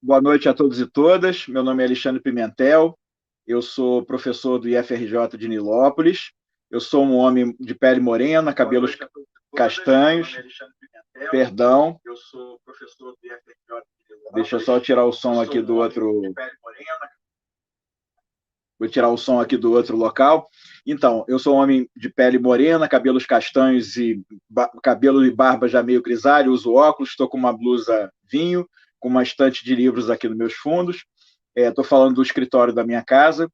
Boa noite a todos e todas. Meu nome é Alexandre Pimentel. Eu sou professor do IFRJ de Nilópolis. Eu sou um homem de pele morena, cabelos castanhos. Perdão. Eu sou professor do IFRJ de Nilópolis. Deixa eu só tirar o som aqui do outro. Vou tirar o som aqui do outro local. Então, eu sou um homem de pele morena, cabelos castanhos e cabelo e barba já meio grisalho, uso óculos, estou com uma blusa vinho, com uma estante de livros aqui nos meus fundos. Estou falando do escritório da minha casa.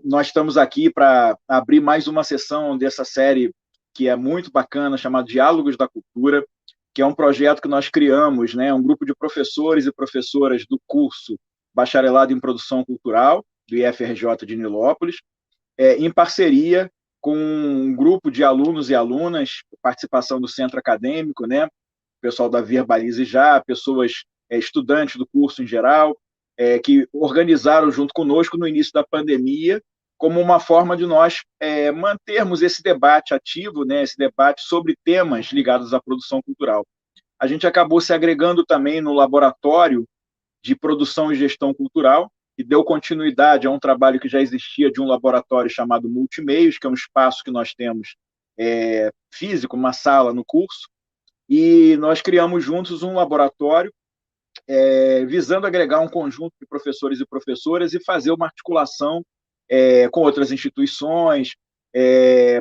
Nós estamos aqui para abrir mais uma sessão dessa série que é muito bacana, chamada Diálogos da Cultura, que é um projeto que nós criamos, né, um grupo de professores e professoras do curso Bacharelado em Produção Cultural, do IFRJ de Nilópolis, em parceria com um grupo de alunos e alunas, participação do centro acadêmico, né, pessoal da Verbalize Já, pessoas estudantes do curso em geral, que organizaram junto conosco no início da pandemia, como uma forma de nós mantermos esse debate ativo, né, esse debate sobre temas ligados à produção cultural. A gente acabou se agregando também no laboratório de produção e gestão cultural, e deu continuidade a um trabalho que já existia de um laboratório chamado Multimeios, que é um espaço que nós temos físico, uma sala no curso, e nós criamos juntos um laboratório visando agregar um conjunto de professores e professoras e fazer uma articulação com outras instituições,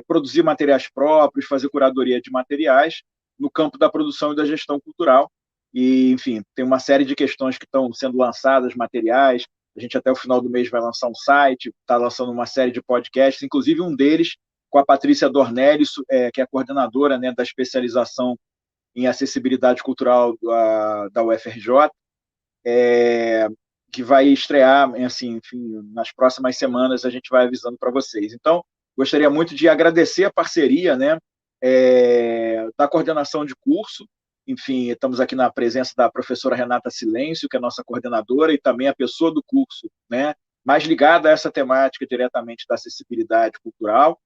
produzir materiais próprios, fazer curadoria de materiais no campo da produção e da gestão cultural. E, enfim, tem uma série de questões que estão sendo lançadas, materiais. A gente até o final do mês vai lançar um site, está lançando uma série de podcasts, inclusive um deles com a Patrícia Dornelles, que é a coordenadora, né, da especialização em acessibilidade cultural da UFRJ, que vai estrear, assim, enfim, nas próximas semanas a gente vai avisando para vocês. Então, gostaria muito de agradecer a parceria, né, da coordenação de curso. Enfim, estamos aqui na presença da professora Renata Silêncio, que é a nossa coordenadora, e também a pessoa do curso, né, mais ligada a essa temática diretamente da acessibilidade cultural.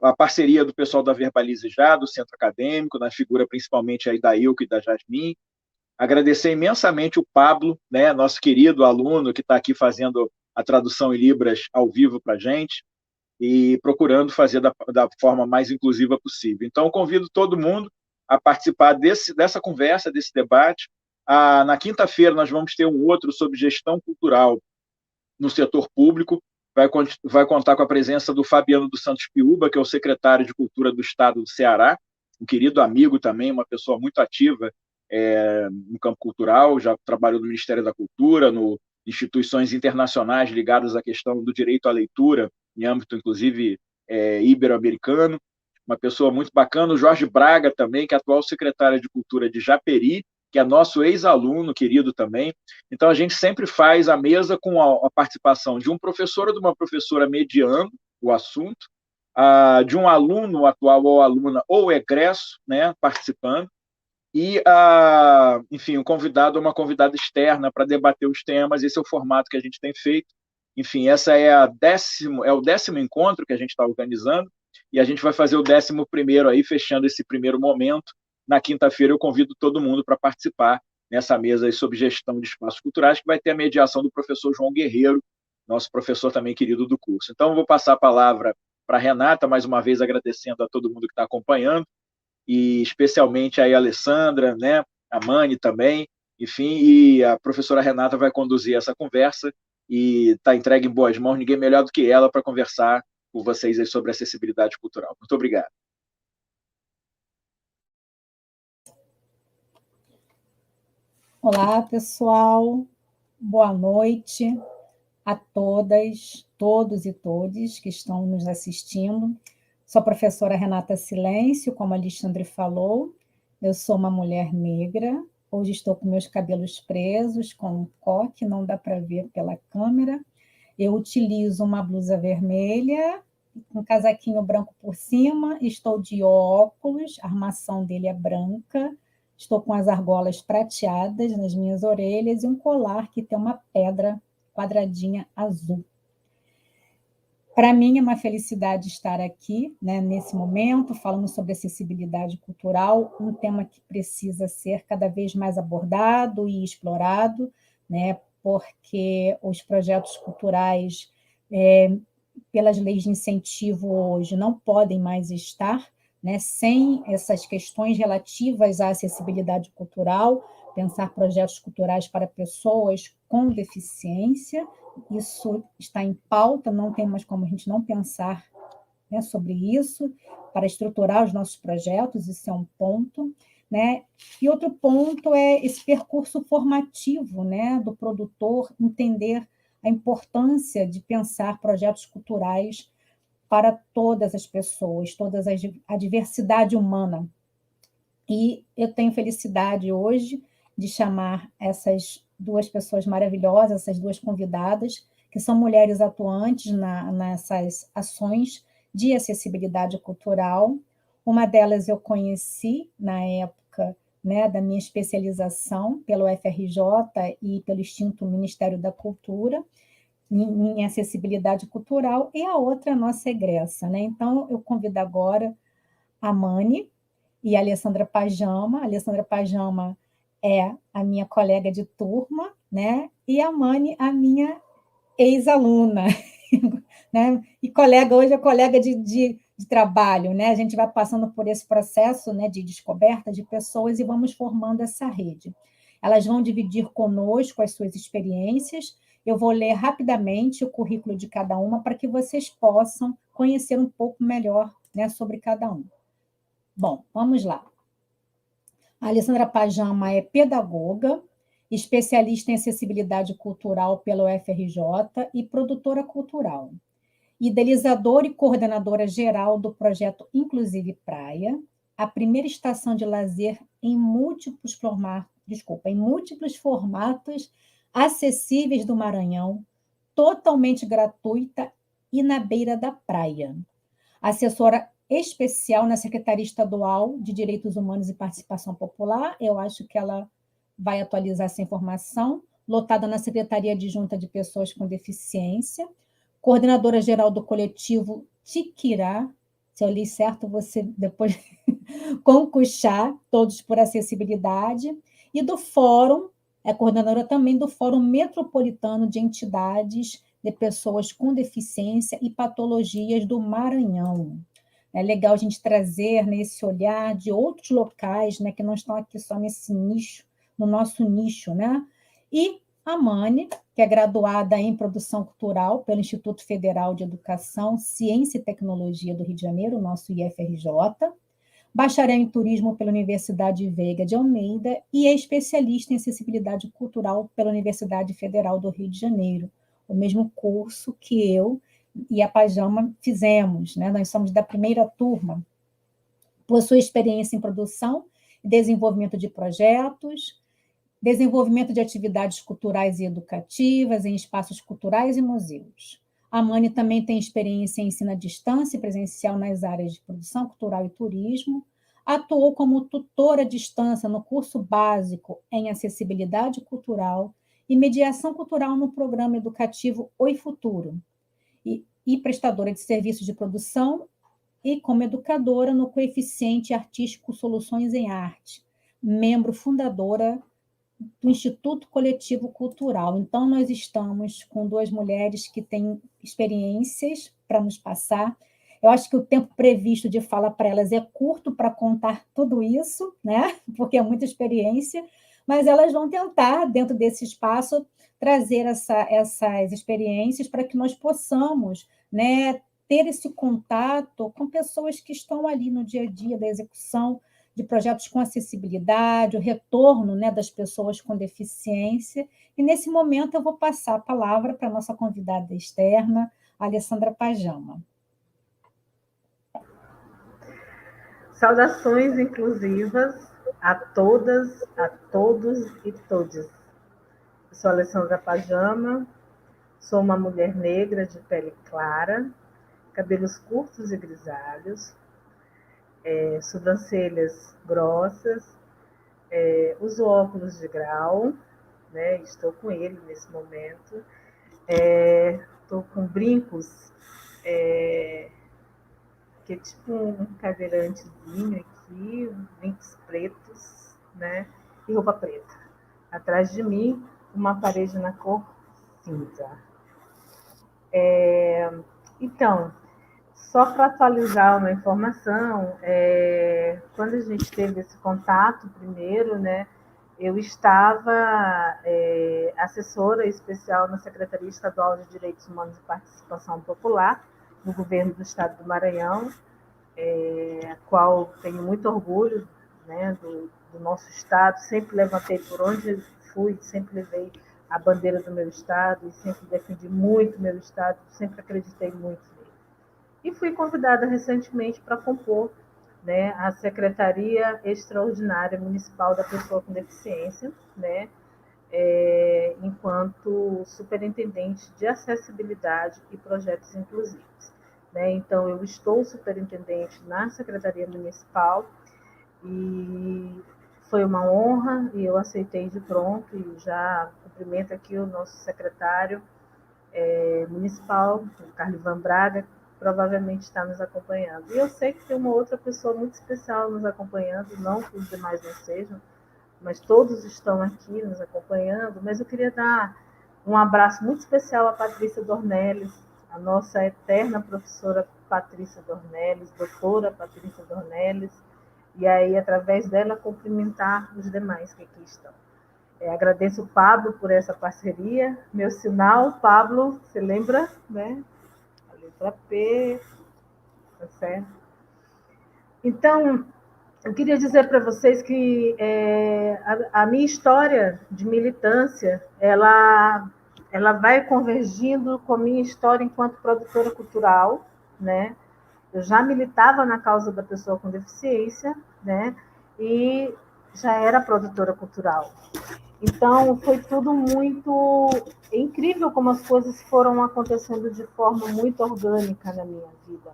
A parceria do pessoal da Verbalize Já, do Centro Acadêmico, na figura principalmente aí da Ilka e da Jasmin. Agradecer imensamente o Pablo, né, nosso querido aluno que está aqui fazendo a tradução em Libras ao vivo para a gente e procurando fazer da forma mais inclusiva possível. Então, convido todo mundo a participar dessa conversa, desse debate. Na quinta-feira, nós vamos ter um outro sobre gestão cultural no setor público. Vai contar com a presença do Fabiano dos Santos Piúba, que é o secretário de Cultura do Estado do Ceará, um querido amigo também, uma pessoa muito ativa no campo cultural, já trabalhou no Ministério da Cultura, no instituições internacionais ligadas à questão do direito à leitura, em âmbito, inclusive, ibero-americano. Uma pessoa muito bacana. O Jorge Braga também, que é atual secretário de Cultura de Japeri, que é nosso ex-aluno querido também. Então, a gente sempre faz a mesa com a participação de um professor ou de uma professora mediando o assunto, de um aluno atual ou aluna ou egresso, né, participando, e, enfim, um convidado ou uma convidada externa para debater os temas. Esse é o formato que a gente tem feito. Enfim, essa é o 10º encontro que a gente está organizando, e a gente vai fazer o 11º aí, fechando esse primeiro momento. Na quinta-feira eu convido todo mundo para participar nessa mesa aí sobre gestão de espaços culturais, que vai ter a mediação do professor João Guerreiro, nosso professor também querido do curso. Então, eu vou passar a palavra para a Renata, mais uma vez agradecendo a todo mundo que está acompanhando, e especialmente aí a Alessandra, né, a Mani também, enfim, e a professora Renata vai conduzir essa conversa e está entregue em boas mãos, ninguém melhor do que ela para conversar com vocês aí sobre acessibilidade cultural. Muito obrigado. Olá, pessoal. Boa noite a todas, todos e todes que estão nos assistindo. Sou a professora Renata Silêncio, como a Alexandre falou. Eu sou uma mulher negra. Hoje estou com meus cabelos presos, com um coque, não dá para ver pela câmera. Eu utilizo uma blusa vermelha, um casaquinho branco por cima, estou de óculos, a armação dele é branca, estou com as argolas prateadas nas minhas orelhas e um colar que tem uma pedra quadradinha azul. Para mim é uma felicidade estar aqui, né, nesse momento, falando sobre acessibilidade cultural, um tema que precisa ser cada vez mais abordado e explorado, né, porque os projetos culturais, pelas leis de incentivo hoje, não podem mais estar, né, sem essas questões relativas à acessibilidade cultural, pensar projetos culturais para pessoas com deficiência. Isso está em pauta, não tem mais como a gente não pensar, né, sobre isso, para estruturar os nossos projetos, isso é um ponto. Né? E outro ponto é esse percurso formativo, né, do produtor entender a importância de pensar projetos culturais para todas as pessoas, a diversidade humana. E eu tenho felicidade hoje de chamar essas duas pessoas maravilhosas, essas duas convidadas, que são mulheres atuantes nessas ações de acessibilidade cultural. Uma delas eu conheci na época, né, da minha especialização pelo FRJ e pelo extinto Ministério da Cultura, em acessibilidade cultural, e a outra, a nossa egressa. Né? Então, eu convido agora a Mani e a Alessandra Pajama. A Alessandra Pajama é a minha colega de turma, né? E a Mani, a minha ex-aluna, né? E colega, hoje é colega de trabalho, né? A gente vai passando por esse processo, né, de descoberta de pessoas e vamos formando essa rede. Elas vão dividir conosco as suas experiências. Eu vou ler rapidamente o currículo de cada uma para que vocês possam conhecer um pouco melhor, né, sobre cada um. Bom, vamos lá. A Alessandra Pajama é pedagoga, especialista em acessibilidade cultural pelo FRJ e produtora cultural. Idealizadora e coordenadora geral do projeto Inclusive Praia, a primeira estação de lazer em múltiplos formatos acessíveis do Maranhão, totalmente gratuita e na beira da praia. Assessora especial na Secretaria Estadual de Direitos Humanos e Participação Popular, eu acho que ela vai atualizar essa informação, lotada na Secretaria Adjunta de Pessoas com Deficiência, coordenadora geral do coletivo Tiquirá, se eu li certo, você depois Concuxá, todos por acessibilidade, e do Fórum, é coordenadora também do Fórum Metropolitano de Entidades de Pessoas com Deficiência e Patologias do Maranhão. É legal a gente trazer, né, esse olhar de outros locais, né, que não estão aqui só nesse nicho, no nosso nicho. Né? E a Mani, que é graduada em Produção Cultural pelo Instituto Federal de Educação, Ciência e Tecnologia do Rio de Janeiro, nosso IFRJ, bacharel em Turismo pela Universidade Veiga de Almeida e é especialista em acessibilidade cultural pela Universidade Federal do Rio de Janeiro, o mesmo curso que eu e a Pajama fizemos, né? Nós somos da primeira turma. Possui experiência em produção e desenvolvimento de projetos, desenvolvimento de atividades culturais e educativas em espaços culturais e museus. A Mani também tem experiência em ensino à distância e presencial nas áreas de produção cultural e turismo. Atuou como tutora à distância no curso básico em acessibilidade cultural e mediação cultural no programa educativo Oi Futuro. E prestadora de serviços de produção e como educadora no Coeficiente Artístico Soluções em Arte, membro fundadora do Instituto Coletivo Cultural. Então, nós estamos com duas mulheres que têm experiências para nos passar. Eu acho que o tempo previsto de fala para elas é curto para contar tudo isso, né? Porque é muita experiência, mas elas vão tentar, dentro desse espaço, trazer essas experiências para que nós possamos, né, ter esse contato com pessoas que estão ali no dia a dia da execução de projetos com acessibilidade, o retorno, né, das pessoas com deficiência. E, nesse momento, eu vou passar a palavra para a nossa convidada externa, a Alessandra Pajama. Saudações inclusivas a todas, a todos e todes. Eu sou Alessandra Pajama, sou uma mulher negra de pele clara, cabelos curtos e grisalhos, sobrancelhas grossas, uso óculos de grau, né? Estou com ele nesse momento, estou com brincos que é tipo um cadeirantezinho aqui, dentes pretos, né? E roupa preta. Atrás de mim, uma parede na cor cinza. Então, só para atualizar uma informação, quando a gente teve esse contato primeiro, né, eu estava assessora especial na Secretaria Estadual de Direitos Humanos e Participação Popular, no governo do Estado do Maranhão, a qual tenho muito orgulho, né, do nosso Estado. Sempre levantei por onde fui, sempre levei a bandeira do meu Estado e sempre defendi muito meu Estado, sempre acreditei muito nele. E fui convidada recentemente para compor, né, a Secretaria Extraordinária Municipal da Pessoa com Deficiência, né, enquanto superintendente de acessibilidade e projetos inclusivos. Né? Então, eu estou superintendente na Secretaria Municipal e foi uma honra e eu aceitei de pronto e já cumprimento aqui o nosso secretário municipal, o Carlos Van Braga, que provavelmente está nos acompanhando. E eu sei que tem uma outra pessoa muito especial nos acompanhando, não que os demais não sejam, mas todos estão aqui nos acompanhando. Mas eu queria dar um abraço muito especial à Patrícia Dornelles, a nossa eterna professora Patrícia Dornelles, doutora Patrícia Dornelles, e aí, através dela, cumprimentar os demais que aqui estão. Agradeço o Pablo por essa parceria. Meu sinal, Pablo, você lembra, né? A letra P, tá certo? Então, eu queria dizer para vocês que a minha história de militância, ela vai convergindo com a minha história enquanto produtora cultural, né? Eu já militava na causa da pessoa com deficiência, né? E já era produtora cultural. Então, foi tudo muito incrível como as coisas foram acontecendo de forma muito orgânica na minha vida.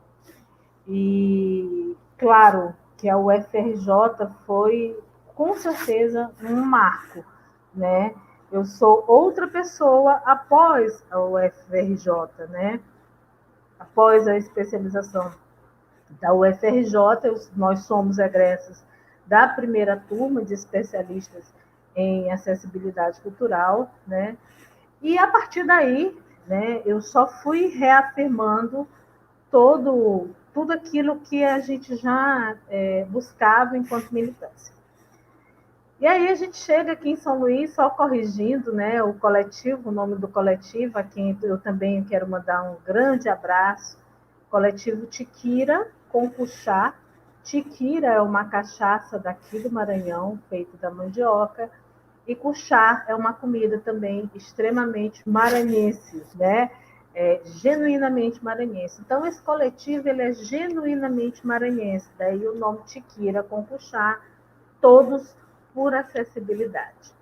E, claro, que a UFRJ foi, com certeza, um marco, né? Eu sou outra pessoa após a UFRJ, né? Após a especialização da UFRJ, nós somos egressos da primeira turma de especialistas em acessibilidade cultural, né? E a partir daí, né, eu só fui reafirmando tudo aquilo que a gente já buscava enquanto militância. E aí a gente chega aqui em São Luís, só corrigindo, né, o coletivo, o nome do coletivo, a quem eu também quero mandar um grande abraço, coletivo Tiquira com Cuchá. Tiquira é uma cachaça daqui do Maranhão, feita da mandioca, e cuchá é uma comida também extremamente maranhense, né? Genuinamente maranhense. Então, esse coletivo ele é genuinamente maranhense, daí o nome Tiquira com Cuchá, todos por acessibilidade.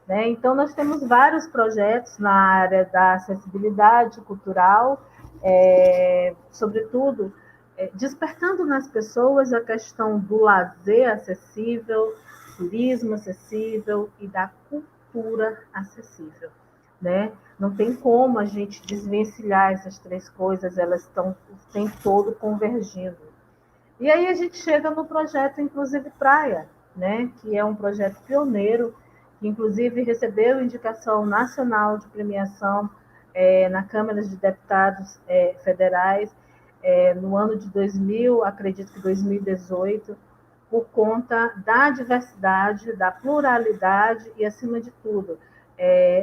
Né? Então, nós temos vários projetos na área da acessibilidade cultural, sobretudo despertando nas pessoas a questão do lazer acessível, turismo acessível e da cultura acessível. Né? Não tem como a gente desvencilhar essas três coisas, elas estão o tempo todo convergindo. E aí a gente chega no projeto Inclusive Praia, né? Que é um projeto pioneiro, que inclusive recebeu indicação nacional de premiação na Câmara de Deputados Federais no ano de 2000, acredito que 2018, por conta da diversidade, da pluralidade e, acima de tudo,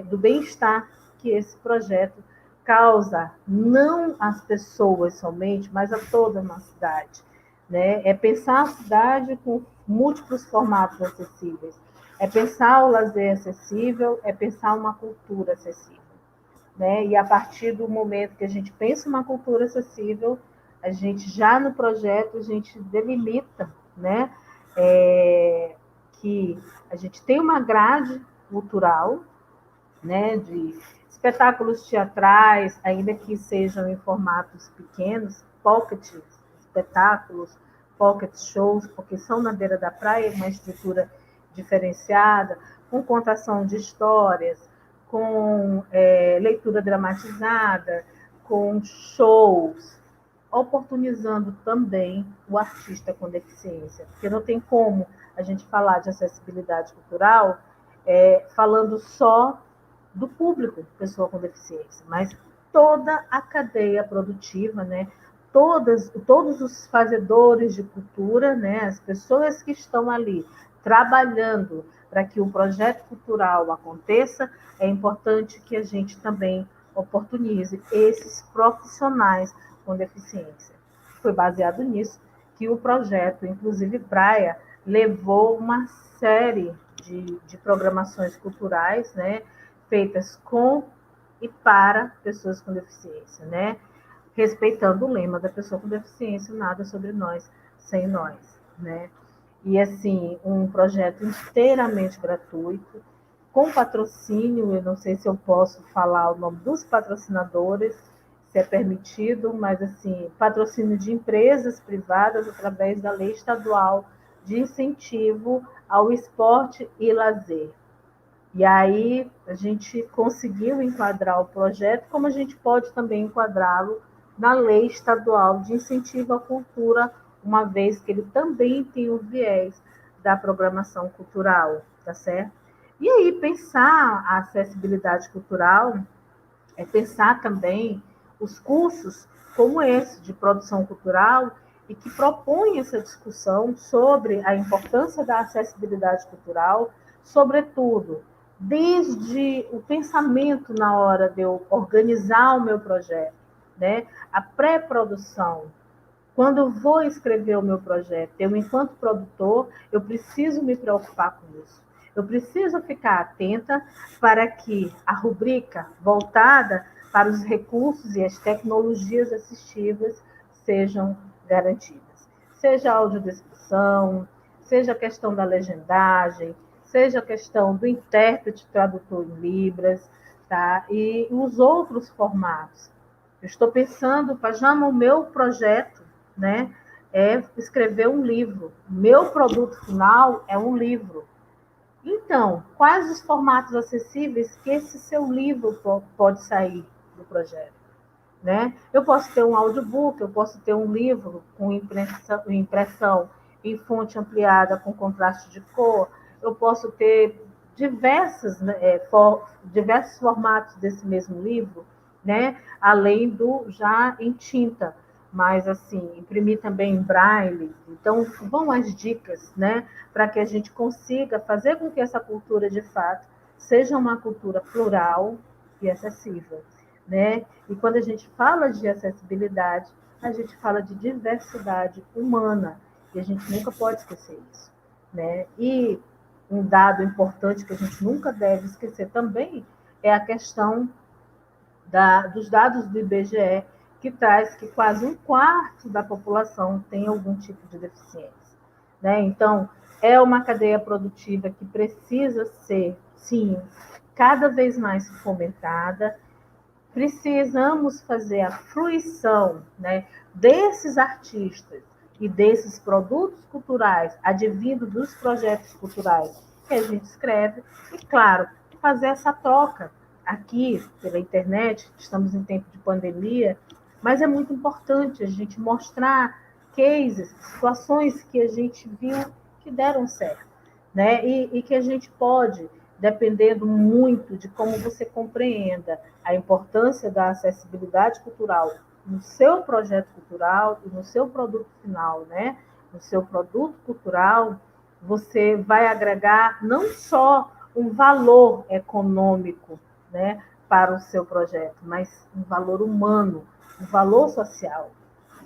do bem-estar que esse projeto causa, não às pessoas somente, mas a toda uma cidade. Né? É pensar a cidade com múltiplos formatos acessíveis, é pensar o lazer acessível, é pensar uma cultura acessível. Né? E a partir do momento que a gente pensa uma cultura acessível, a gente já no projeto, a gente delimita, né? Que a gente tem uma grade cultural, né? De espetáculos teatrais, ainda que sejam em formatos pequenos, pocket espetáculos, pocket shows, porque são na beira da praia, uma estrutura diferenciada, com contação de histórias, com leitura dramatizada, com shows, oportunizando também o artista com deficiência, porque não tem como a gente falar de acessibilidade cultural falando só do público, pessoa com deficiência, mas toda a cadeia produtiva, né? Todos os fazedores de cultura, né? As pessoas que estão ali trabalhando para que o projeto cultural aconteça, é importante que a gente também oportunize esses profissionais com deficiência. Foi baseado nisso que o projeto, inclusive Praia, levou uma série de programações culturais, né, feitas com e para pessoas com deficiência, né, respeitando o lema da pessoa com deficiência, nada sobre nós sem nós, né. E, assim, um projeto inteiramente gratuito, com patrocínio, eu não sei se eu posso falar o nome dos patrocinadores, se é permitido, mas, assim, patrocínio de empresas privadas através da Lei Estadual de Incentivo ao Esporte e Lazer. E aí a gente conseguiu enquadrar o projeto, como a gente pode também enquadrá-lo na Lei Estadual de Incentivo à Cultura, uma vez que ele também tem o viés da programação cultural, tá certo? E aí pensar a acessibilidade cultural é pensar também os cursos como esse de produção cultural e que propõe essa discussão sobre a importância da acessibilidade cultural, sobretudo desde o pensamento na hora de eu organizar o meu projeto, né? A pré-produção. Quando eu vou escrever o meu projeto, eu, enquanto produtor, eu preciso me preocupar com isso. Eu preciso ficar atenta para que a rubrica voltada para os recursos e as tecnologias assistivas sejam garantidas. Seja a audiodescrição, seja a questão da legendagem, seja a questão do intérprete tradutor em Libras, tá? E os outros formatos. Eu estou pensando já no meu projeto, né? É escrever um livro. Meu produto final é um livro. Então, quais os formatos acessíveis que esse seu livro pode sair do projeto? Né? Eu posso ter um audiobook, eu posso ter um livro com impressão em fonte ampliada com contraste de cor, eu posso ter diversos formatos desse mesmo livro, né? Além do já em tinta, mas assim, imprimir também em braille. Então, vão as dicas, né? Para que a gente consiga fazer com que essa cultura, de fato, seja uma cultura plural e acessível, né? E quando a gente fala de acessibilidade, a gente fala de diversidade humana, e a gente nunca pode esquecer isso, né? E um dado importante que a gente nunca deve esquecer também é a questão dos dados do IBGE, que traz que quase um quarto da população tem algum tipo de deficiência, né? Então, é uma cadeia produtiva que precisa ser, sim, cada vez mais fomentada. Precisamos fazer a fruição, né, desses artistas e desses produtos culturais, advindo dos projetos culturais que a gente escreve, e, claro, fazer essa troca aqui pela internet. Estamos em tempo de pandemia, mas é muito importante a gente mostrar cases, situações que a gente viu que deram certo, né? E que a gente pode, dependendo muito de como você compreenda a importância da acessibilidade cultural no seu projeto cultural e no seu produto final, né? No seu produto cultural, você vai agregar não só um valor econômico, né, para o seu projeto, mas um valor humano, um valor social.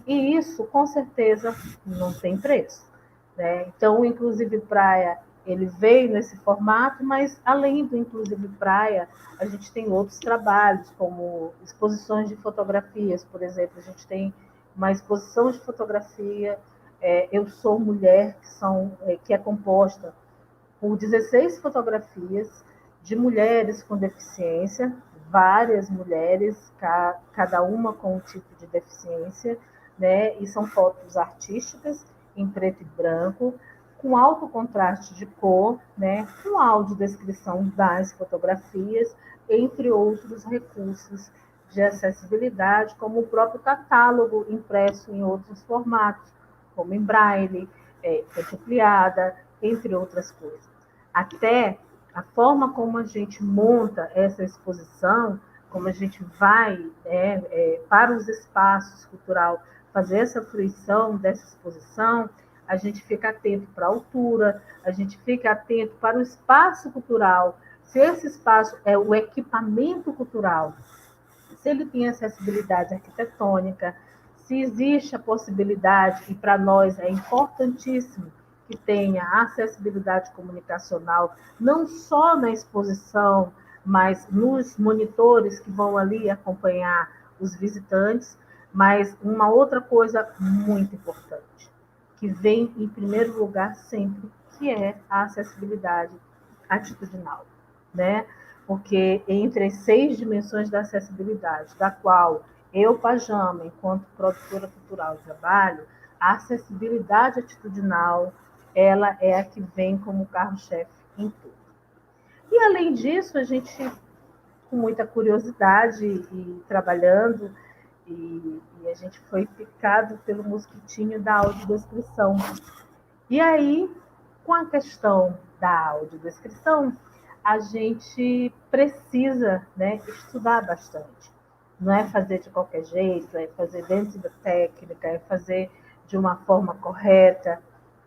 E isso, com certeza, não tem preço, né? Então, o Inclusive Praia, ele veio nesse formato, mas além do Inclusive Praia, a gente tem outros trabalhos, como exposições de fotografias, por exemplo. A gente tem uma exposição de fotografia, Eu Sou Mulher, que é composta por 16 fotografias de mulheres com deficiência, várias mulheres, cada uma com um tipo de deficiência, né? E são fotos artísticas em preto e branco, com alto contraste de cor, né? Com audiodescrição das fotografias, entre outros recursos de acessibilidade, como o próprio catálogo impresso em outros formatos, como em braille, quadrupliada, entre outras coisas. Até a forma como a gente monta essa exposição, como a gente vai para os espaços culturais fazer essa fruição dessa exposição, a gente fica atento para a altura, a gente fica atento para o espaço cultural, se esse espaço é o equipamento cultural, se ele tem acessibilidade arquitetônica, se existe a possibilidade, e para nós é importantíssimo que tenha acessibilidade comunicacional, não só na exposição, mas nos monitores que vão ali acompanhar os visitantes, mas uma outra coisa muito importante, que vem em primeiro lugar sempre, que é a acessibilidade atitudinal, né? Porque entre as 6 dimensões da acessibilidade, da qual eu, Pajama, enquanto produtora cultural, trabalho, a acessibilidade atitudinal, ela é a que vem como carro-chefe em tudo. E, além disso, a gente, com muita curiosidade e trabalhando, e a gente foi picado pelo mosquitinho da audiodescrição. E aí, com a questão da audiodescrição, a gente precisa, né, estudar bastante. Não é fazer de qualquer jeito, é fazer dentro da técnica, é fazer de uma forma correta.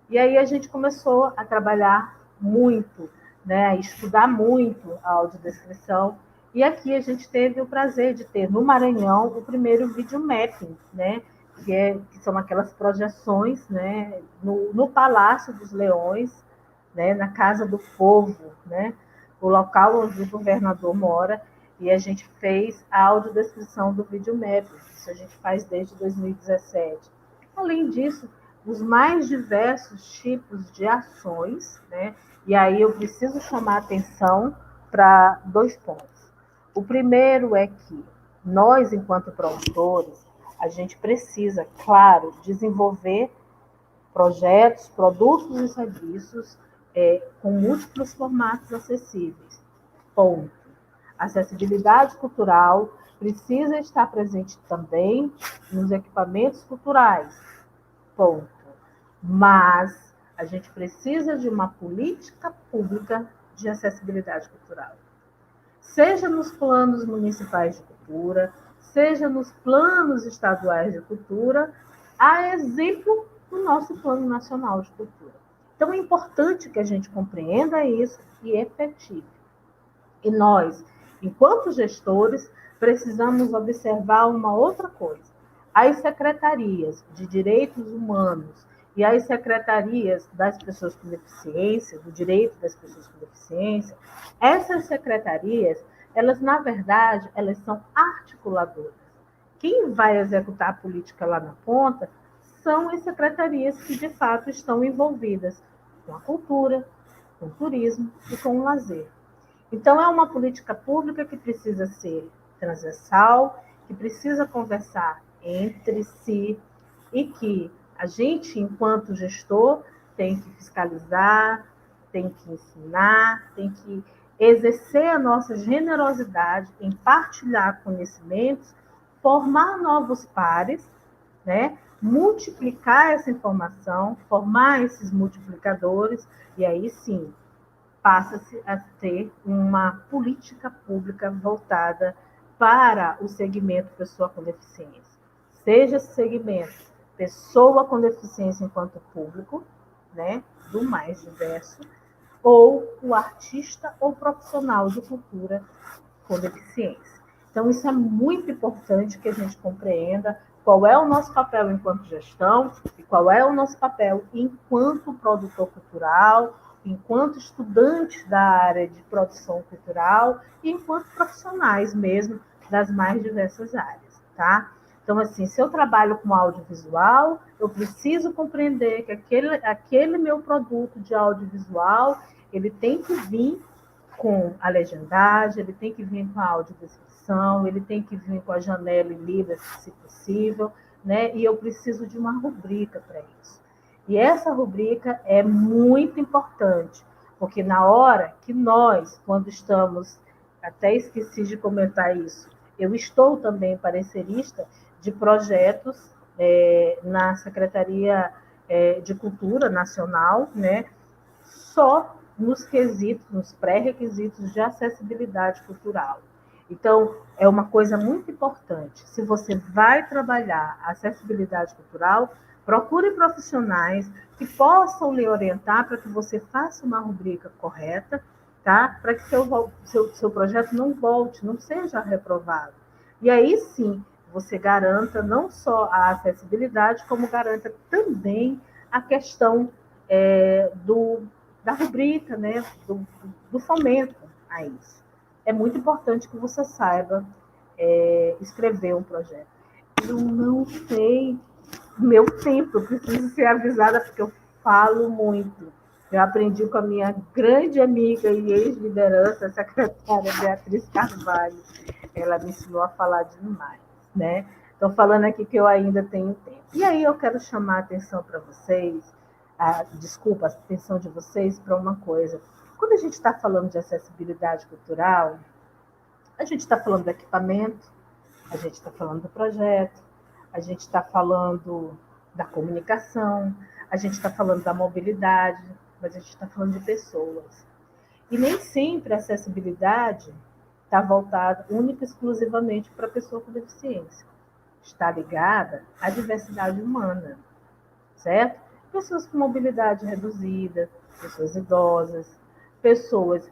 E aí a gente começou a trabalhar muito, né, a estudar muito a audiodescrição. E aqui a gente teve o prazer de ter no Maranhão o primeiro videomapping, né, que são aquelas projeções, né, no Palácio dos Leões, né, na Casa do Povo, né, o local onde o governador mora, e a gente fez a audiodescrição do videomapping. Isso a gente faz desde 2017. Além disso, os mais diversos tipos de ações, né? E aí eu preciso chamar a atenção para 2 pontos. O primeiro é que nós, enquanto produtores, a gente precisa, claro, desenvolver projetos, produtos e serviços com múltiplos formatos acessíveis. Ponto. A acessibilidade cultural precisa estar presente também nos equipamentos culturais. Ponto. Mas a gente precisa de uma política pública de acessibilidade cultural. Seja nos planos municipais de cultura, seja nos planos estaduais de cultura, a exemplo do nosso Plano Nacional de Cultura. Então, é importante que a gente compreenda isso e efetive. E nós, enquanto gestores, precisamos observar uma outra coisa. As secretarias de direitos humanos e as secretarias das pessoas com deficiência, do direito das pessoas com deficiência, essas secretarias, elas, na verdade, elas são articuladoras. Quem vai executar a política lá na ponta são as secretarias que, de fato, estão envolvidas com a cultura, com o turismo e com o lazer. Então, é uma política pública que precisa ser transversal, que precisa conversar entre si e que a gente, enquanto gestor, tem que fiscalizar, tem que ensinar, tem que exercer a nossa generosidade em partilhar conhecimentos, formar novos pares, né? Multiplicar essa informação, formar esses multiplicadores, e aí sim, passa-se a ter uma política pública voltada para o segmento pessoa com deficiência. Seja esse segmento pessoa com deficiência enquanto público, né, do mais diverso, ou o artista ou profissional de cultura com deficiência. Então, isso é muito importante que a gente compreenda qual é o nosso papel enquanto gestão e qual é o nosso papel enquanto produtor cultural, enquanto estudantes da área de produção cultural e enquanto profissionais mesmo das mais diversas áreas, tá? Então, assim, se eu trabalho com audiovisual, eu preciso compreender que aquele meu produto de audiovisual, ele tem que vir com a legendagem, ele tem que vir com a audiodescrição, ele tem que vir com a janela em Libras, se possível, né? E eu preciso de uma rubrica para isso. E essa rubrica é muito importante, porque na hora que nós, quando estamos, até esqueci de comentar isso, Eu estou também parecerista de projetos na Secretaria de Cultura Nacional, né, só nos quesitos, nos pré-requisitos de acessibilidade cultural. Então, é uma coisa muito importante. Se você vai trabalhar a acessibilidade cultural, procure profissionais que possam lhe orientar para que você faça uma rubrica correta, tá? Para que seu projeto não volte, não seja reprovado. E aí sim, você garanta não só a acessibilidade, como garanta também a questão da rubrica, né? do fomento a isso. É muito importante que você saiba escrever um projeto. Eu não sei meu tempo, eu preciso ser avisada porque eu falo muito. Eu aprendi com a minha grande amiga e ex-liderança, a secretária Beatriz Carvalho. Ela me ensinou a falar demais, né? Estou falando aqui que eu ainda tenho tempo. E aí eu quero chamar a atenção para vocês, a atenção de vocês para uma coisa. Quando a gente está falando de acessibilidade cultural, a gente está falando do equipamento, a gente está falando do projeto, a gente está falando da comunicação, a gente está falando da mobilidade, mas a gente está falando de pessoas. E nem sempre a acessibilidade está voltada única e exclusivamente para a pessoa com deficiência. Está ligada à diversidade humana, certo? Pessoas com mobilidade reduzida, pessoas idosas, pessoas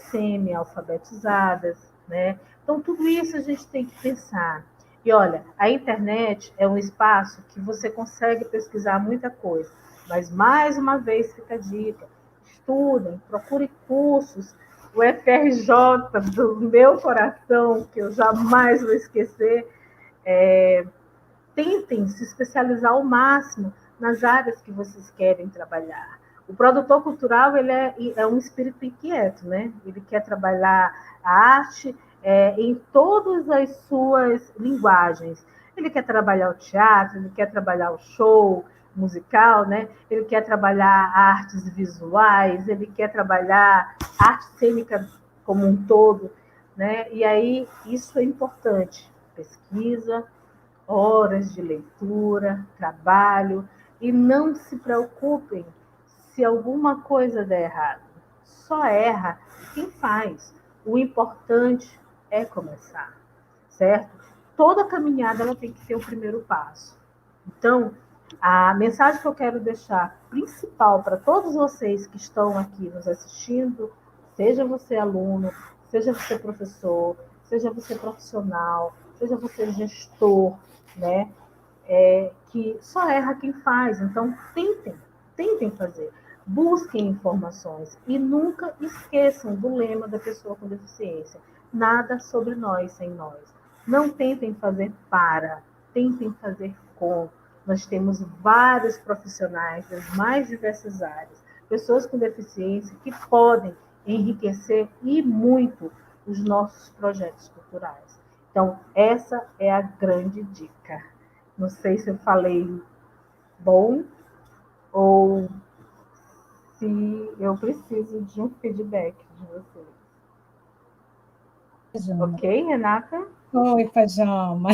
semi-alfabetizadas, né? Então, tudo isso a gente tem que pensar. E olha, a internet é um espaço que você consegue pesquisar muita coisa, mas mais uma vez fica a dica: estudem, procurem cursos. O FRJ do meu coração, que eu jamais vou esquecer, tentem se especializar ao máximo nas áreas que vocês querem trabalhar. O produtor cultural ele é um espírito inquieto, né? Ele quer trabalhar a arte em todas as suas linguagens. Ele quer trabalhar o teatro, ele quer trabalhar o show musical, né? Ele quer trabalhar artes visuais, ele quer trabalhar arte cênica como um todo, né? E aí isso é importante. Pesquisa, horas de leitura, trabalho, e não se preocupem se alguma coisa der errado. Só erra quem faz. O importante é começar, certo? Toda caminhada ela tem que ter o primeiro passo. Então, a mensagem que eu quero deixar principal para todos vocês que estão aqui nos assistindo, seja você aluno, seja você professor, seja você profissional, seja você gestor, né? Que só erra quem faz. Então, tentem fazer. Busquem informações e nunca esqueçam do lema da pessoa com deficiência. Nada sobre nós sem nós. Não tentem fazer tentem fazer com. Nós temos vários profissionais das mais diversas áreas, pessoas com deficiência que podem enriquecer e muito os nossos projetos culturais. Então, essa é a grande dica. Não sei se eu falei bom ou se eu preciso de um feedback de vocês. Pajama. Ok, Renata? Oi, Pajama.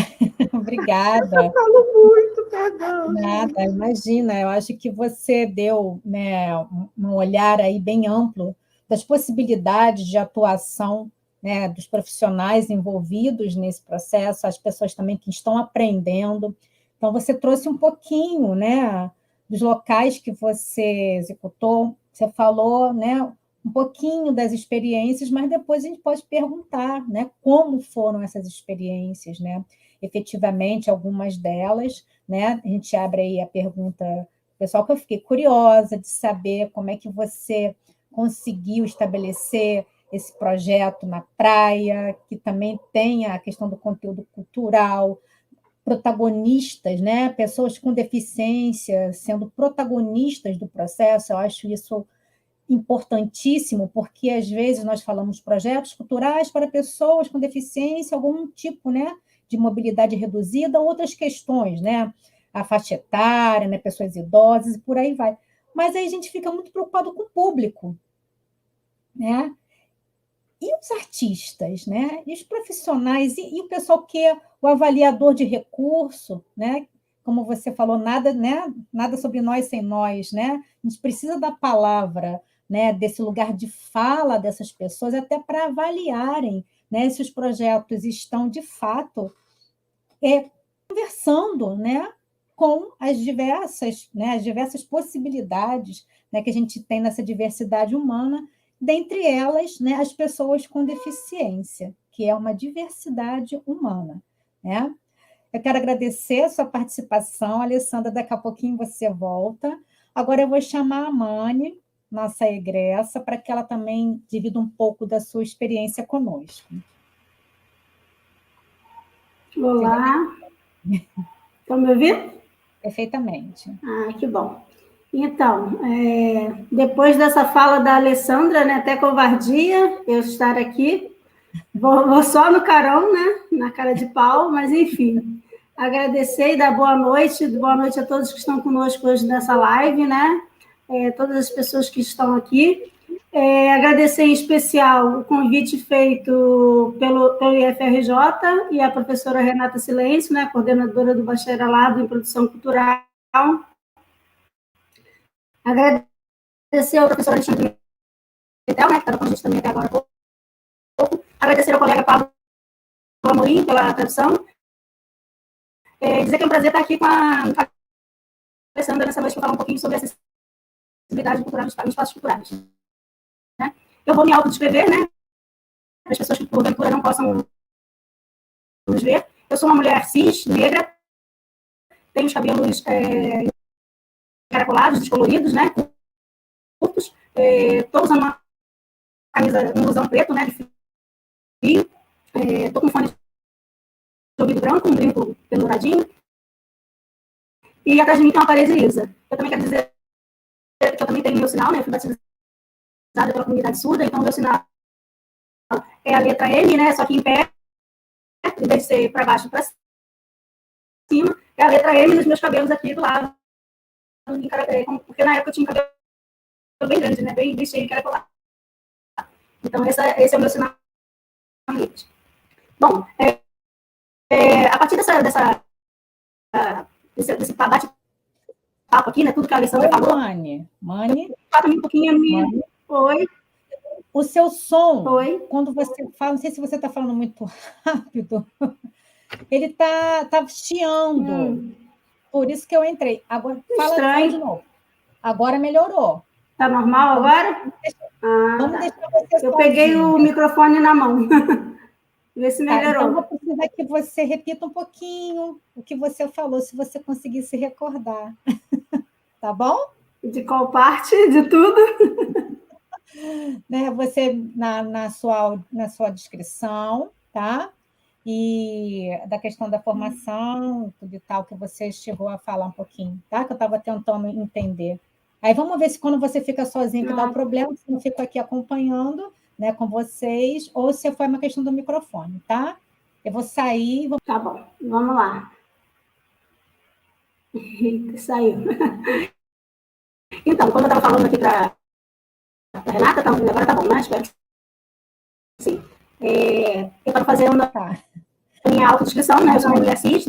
Obrigada. Eu falo muito, perdão. Nada, imagina, eu acho que você deu, né, um olhar aí bem amplo das possibilidades de atuação, né, dos profissionais envolvidos nesse processo, as pessoas também que estão aprendendo. Então, você trouxe um pouquinho, né, dos locais que você executou, você falou, né, um pouquinho das experiências, mas depois a gente pode perguntar, né, como foram essas experiências, né? Efetivamente, algumas delas, né? A gente abre aí a pergunta pessoal, que eu fiquei curiosa de saber como é que você conseguiu estabelecer esse projeto na praia, que também tem a questão do conteúdo cultural, protagonistas, né? Pessoas com deficiência sendo protagonistas do processo. Eu acho isso importantíssimo, porque às vezes nós falamos projetos culturais para pessoas com deficiência, algum tipo, né, de mobilidade reduzida, outras questões, né, a faixa etária, né, pessoas idosas e por aí vai. Mas aí a gente fica muito preocupado com o público, né? E os artistas, né? E os profissionais, e o pessoal que é o avaliador de recurso, né? Como você falou, nada, né? Nada sobre nós sem nós, né? A gente precisa da palavra, né? Desse lugar de fala dessas pessoas, até para avaliarem, né? Se os projetos estão de fato conversando, né? Com as diversas possibilidades, né, que a gente tem nessa diversidade humana, dentre elas, né, as pessoas com deficiência, que é uma diversidade humana, né? Eu quero agradecer a sua participação, Alessandra. Daqui a pouquinho você volta. Agora eu vou chamar a Mani, nossa egressa, para que ela também divida um pouco da sua experiência conosco. Olá. Estão me ouvindo? Perfeitamente. Ah, que bom. Então, depois dessa fala da Alessandra, né, até covardia eu estar aqui, vou só no carão, né, na cara de pau, mas enfim, agradecer e dar boa noite a todos que estão conosco hoje nessa live, né, todas as pessoas que estão aqui. Agradecer em especial o convite feito pelo IFRJ e a professora Renata Silêncio, né, coordenadora do Bacharelado em Produção Cultural. Agradecer ao professor Alexandre Metel, né, que estava com a gente também até agora há pouco. Agradecer ao colega Pablo Amorim pela tradução. Dizer que é um prazer estar aqui com a Alessandra nessa noite para falar um pouquinho sobre a acessibilidade cultural em espaços culturais. Né? Eu vou me autodescrever, né? Para as pessoas que, porventura, não possam nos ver. Eu sou uma mulher cis, negra, tenho os cabelos encaracolados, descoloridos, né? Curtos. Estou usando uma camisa, um blusão preto, né? De frio. Estou com fone de ouvido branco, um brinco penduradinho. E atrás de mim tem uma parede lisa. Eu também quero dizer que eu também tenho meu sinal, né? Eu fui batizada pela comunidade surda, então meu sinal é a letra M, né? Só que em pé, em vez de ser para baixo para cima, é a letra M nos meus cabelos aqui do lado. Porque na época eu tinha um cabelo bem grande, né? Bem cheio de encaracolado. Então, esse é o meu sinal. Bom, a partir desse bate-papo aqui, né? Tudo que a Alessandra falou. Mani. Fala um pouquinho a minha. Oi. O seu som, Oi. Quando você fala, não sei se você está falando muito rápido, ele está chiando. Por isso que eu entrei. Agora, fala de novo. Agora melhorou. Está normal agora? Vamos deixar você Eu peguei o microfone na mão. Vê se melhorou. Então, vou precisar que você repita um pouquinho o que você falou, se você conseguir se recordar. Tá bom? De qual parte? De tudo? Né, você, na sua descrição, tá? E da questão da formação, tudo e tal, que você chegou a falar um pouquinho, tá? Que eu estava tentando entender. Aí vamos ver se quando você fica sozinho que dá o problema, se não fico aqui acompanhando, né, com vocês, ou se foi uma questão do microfone, tá? Eu vou sair. Tá bom, vamos lá. Saiu. Então, quando eu estava falando aqui para a Renata, agora tá bom, né? Espero que sim. Eu estava fazendo a minha autodescrição, né? Eu sou uma mulher cis.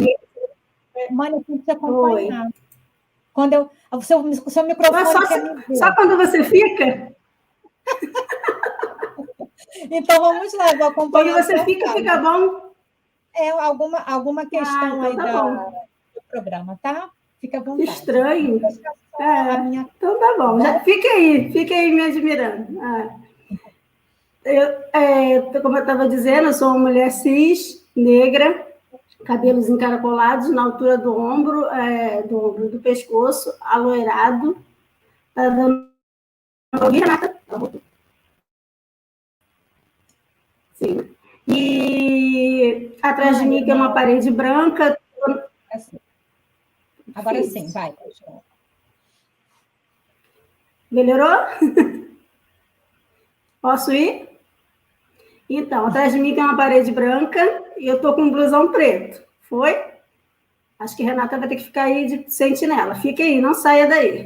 Mãe, eu tenho que te acompanhar. Quando o seu microfone só quando você fica? Então, vamos lá, vou acompanhar. Quando você fica bom? Alguma questão então aí do programa, tá? Fica à vontade. Que estranho. Então tá bom. Já, fique aí me admirando. Como eu estava dizendo, eu sou uma mulher cis, negra, cabelos encaracolados na altura do ombro, do pescoço, aloirado. Tá dando para ouvir, Renata? Sim. E atrás de mim tem uma parede branca. Agora sim, vai. Melhorou? Posso ir? Então, atrás de mim tem uma parede branca e eu estou com um blusão preto. Foi? Acho que a Renata vai ter que ficar aí de sentinela. Fique aí, não saia daí.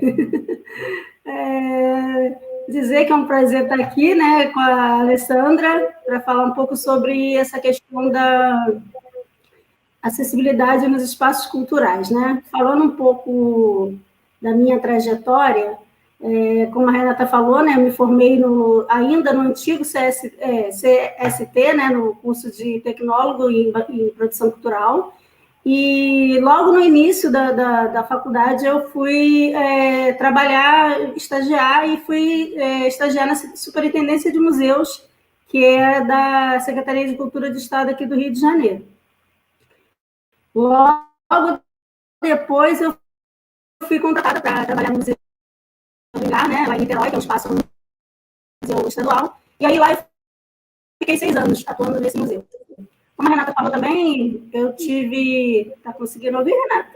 dizer que é um prazer estar aqui, né, com a Alessandra, para falar um pouco sobre essa questão da acessibilidade nos espaços culturais, né? Falando um pouco da minha trajetória, como a Renata falou, né, eu me formei ainda no antigo CST, né, no curso de tecnólogo em produção cultural, e logo no início da faculdade eu fui estagiar e fui estagiar na Superintendência de Museus, que é da Secretaria de Cultura do Estado aqui do Rio de Janeiro. Logo depois eu fui contratada para trabalhar no Museu né, lá em Niterói, que é um espaço museu estadual, e aí lá eu fiquei 6 anos atuando nesse museu. Como a Renata falou também, eu tive... Está conseguindo ouvir, Renata?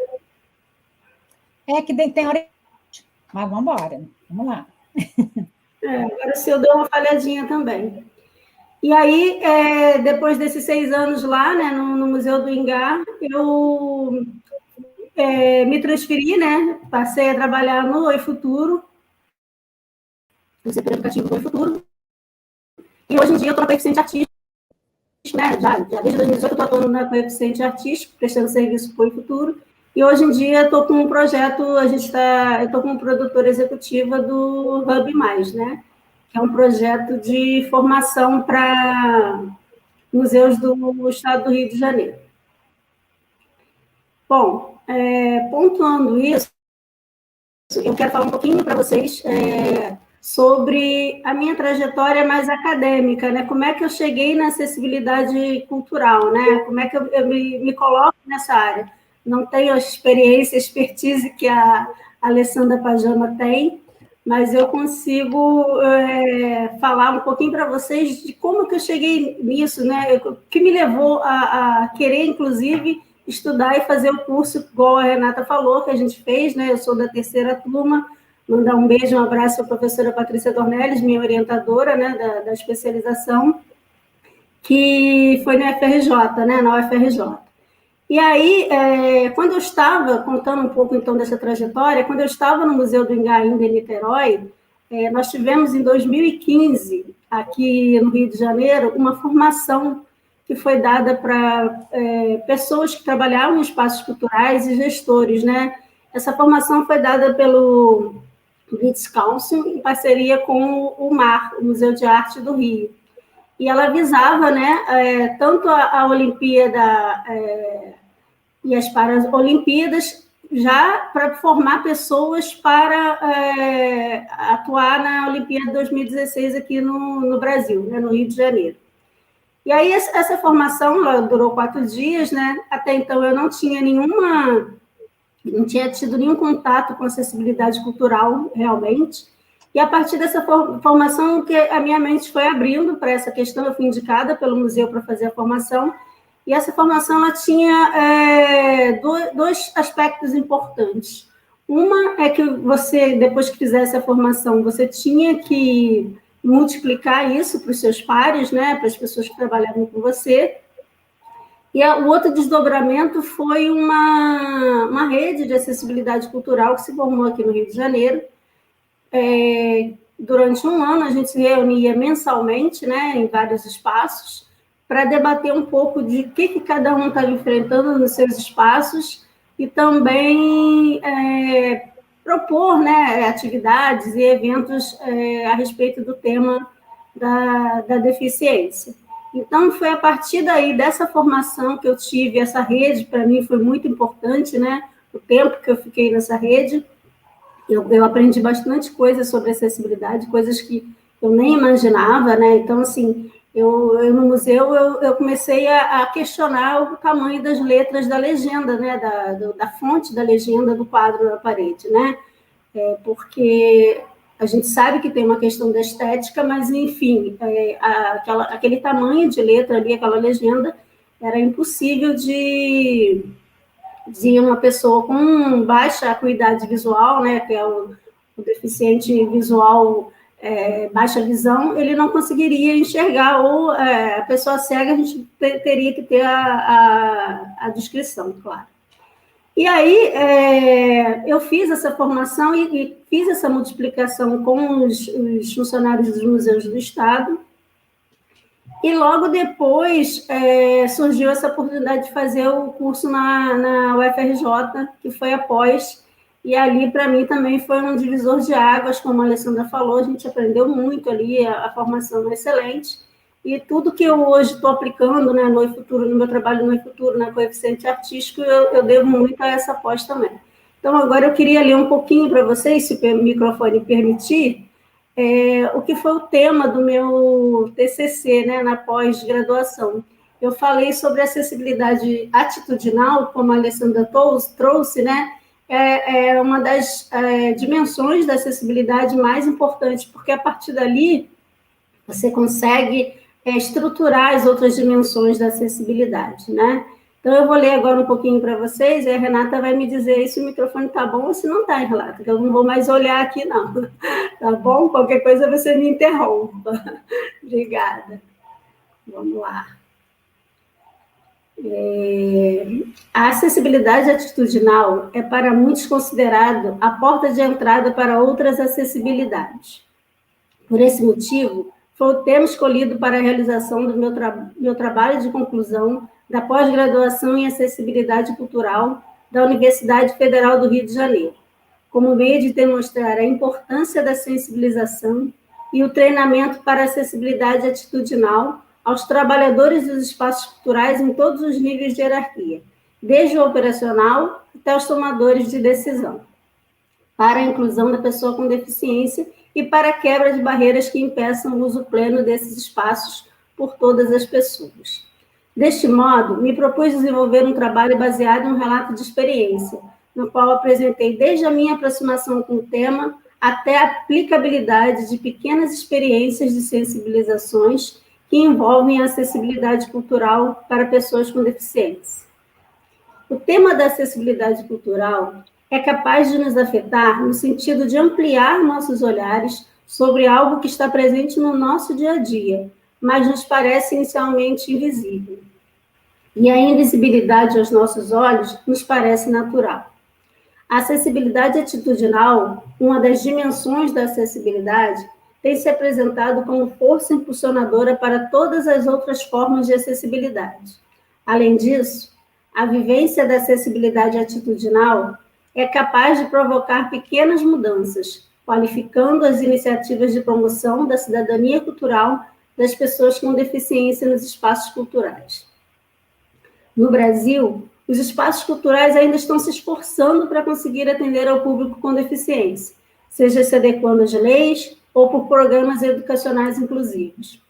É que tem hora... Mas vamos embora, vamos lá. Agora o seu deu uma falhadinha também. E aí, depois desses 6 anos lá, né, no Museu do Ingá, eu me transferi, né, passei a trabalhar no Oi Futuro, no setor educativo do Oi Futuro, e hoje em dia eu estou na coeficiente artístico, né, já desde 2018 eu estou atuando na coeficiente artístico, prestando serviço para o Oi Futuro, e hoje em dia estou com um projeto, eu estou como produtora executiva do Hub Mais, né, que é um projeto de formação para museus do estado do Rio de Janeiro. Bom, pontuando isso, eu quero falar um pouquinho para vocês sobre a minha trajetória mais acadêmica, né? Como é que eu cheguei na acessibilidade cultural, né? Como é que eu me coloco nessa área? Não tenho a experiência, a expertise que a Alessandra Pajama tem, mas eu consigo falar um pouquinho para vocês de como que eu cheguei nisso, né? O que me levou a querer, inclusive, estudar e fazer o curso, igual a Renata falou, que a gente fez, né? Eu sou da 3ª turma, mandar um beijo, um abraço para a professora Patrícia Dornelles, minha orientadora, né, da especialização, que foi na UFRJ, né, na UFRJ. E aí, quando eu estava, contando um pouco, então, dessa trajetória, quando eu estava no Museu do Ingá, ainda em Niterói, nós tivemos, em 2015, aqui no Rio de Janeiro, uma formação que foi dada para pessoas que trabalhavam em espaços culturais e gestores, né? Essa formação foi dada pelo British Council, em parceria com o MAR, o Museu de Arte do Rio. E ela visava, né, tanto a Olimpíada e as Paralimpíadas, já para formar pessoas para atuar na Olimpíada 2016 aqui no Brasil, né, no Rio de Janeiro. E aí essa formação ela durou 4 dias, né? Até então eu não tinha tido nenhum contato com acessibilidade cultural, realmente. E a partir dessa formação que a minha mente foi abrindo para essa questão, eu fui indicada pelo museu para fazer a formação, e essa formação ela tinha dois aspectos importantes. Uma é que você, depois que fizesse a formação, você tinha que multiplicar isso para os seus pares, né, para as pessoas que trabalhavam com você. E o outro desdobramento foi uma rede de acessibilidade cultural que se formou aqui no Rio de Janeiro. Durante um ano, a gente se reunia mensalmente, né, em vários espaços, para debater um pouco de o que cada um estava enfrentando nos seus espaços e também propor, né, atividades e eventos a respeito do tema da deficiência. Então, foi a partir daí, dessa formação que eu tive, essa rede, para mim, foi muito importante, né? O tempo que eu fiquei nessa rede, eu aprendi bastante coisas sobre acessibilidade, coisas que eu nem imaginava, né? Então, assim, eu no museu, eu comecei a questionar o tamanho das letras da legenda, né? Da fonte da legenda do quadro na parede, né? Porque a gente sabe que tem uma questão da estética, mas, enfim, aquele tamanho de letra ali, aquela legenda, era impossível de uma pessoa com baixa acuidade visual, né, que é o deficiente visual, baixa visão, ele não conseguiria enxergar, ou a pessoa cega, a gente teria que ter a descrição, claro. E aí, eu fiz essa formação e fiz essa multiplicação com os funcionários dos museus do Estado. E logo depois surgiu essa oportunidade de fazer o curso na UFRJ, que foi após. E ali, para mim, também foi um divisor de águas, como a Alessandra falou, a gente aprendeu muito ali, a formação é excelente. E tudo que eu hoje estou aplicando, né, no futuro, no meu trabalho no futuro, na coeficiente artístico, eu devo muito a essa pós também. Então, agora eu queria ler um pouquinho para vocês, se o microfone permitir, o que foi o tema do meu TCC, né, na pós-graduação. Eu falei sobre acessibilidade atitudinal, como a Alessandra trouxe, né, é uma das dimensões da acessibilidade mais importantes, porque a partir dali você consegue estruturar as outras dimensões da acessibilidade, né? Então, eu vou ler agora um pouquinho para vocês, e a Renata vai me dizer se o microfone está bom ou se não está, Renata, porque eu não vou mais olhar aqui, não. Tá bom? Qualquer coisa você me interrompa. Obrigada. Vamos lá. A acessibilidade atitudinal é, para muitos, considerado a porta de entrada para outras acessibilidades. Por esse motivo, foi o tema escolhido para a realização do meu trabalho de conclusão da pós-graduação em acessibilidade cultural da Universidade Federal do Rio de Janeiro, como meio de demonstrar a importância da sensibilização e o treinamento para a acessibilidade atitudinal aos trabalhadores dos espaços culturais em todos os níveis de hierarquia, desde o operacional até os tomadores de decisão, para a inclusão da pessoa com deficiência e para a quebra de barreiras que impeçam o uso pleno desses espaços por todas as pessoas. Deste modo, me propus desenvolver um trabalho baseado em um relato de experiência, no qual apresentei desde a minha aproximação com o tema até a aplicabilidade de pequenas experiências de sensibilizações que envolvem a acessibilidade cultural para pessoas com deficiência. O tema da acessibilidade cultural é capaz de nos afetar no sentido de ampliar nossos olhares sobre algo que está presente no nosso dia a dia, mas nos parece inicialmente invisível. E a invisibilidade aos nossos olhos nos parece natural. A acessibilidade atitudinal, uma das dimensões da acessibilidade, tem se apresentado como força impulsionadora para todas as outras formas de acessibilidade. Além disso, a vivência da acessibilidade atitudinal é capaz de provocar pequenas mudanças, qualificando as iniciativas de promoção da cidadania cultural das pessoas com deficiência nos espaços culturais. No Brasil, os espaços culturais ainda estão se esforçando para conseguir atender ao público com deficiência, seja se adequando às leis ou por programas educacionais inclusivos.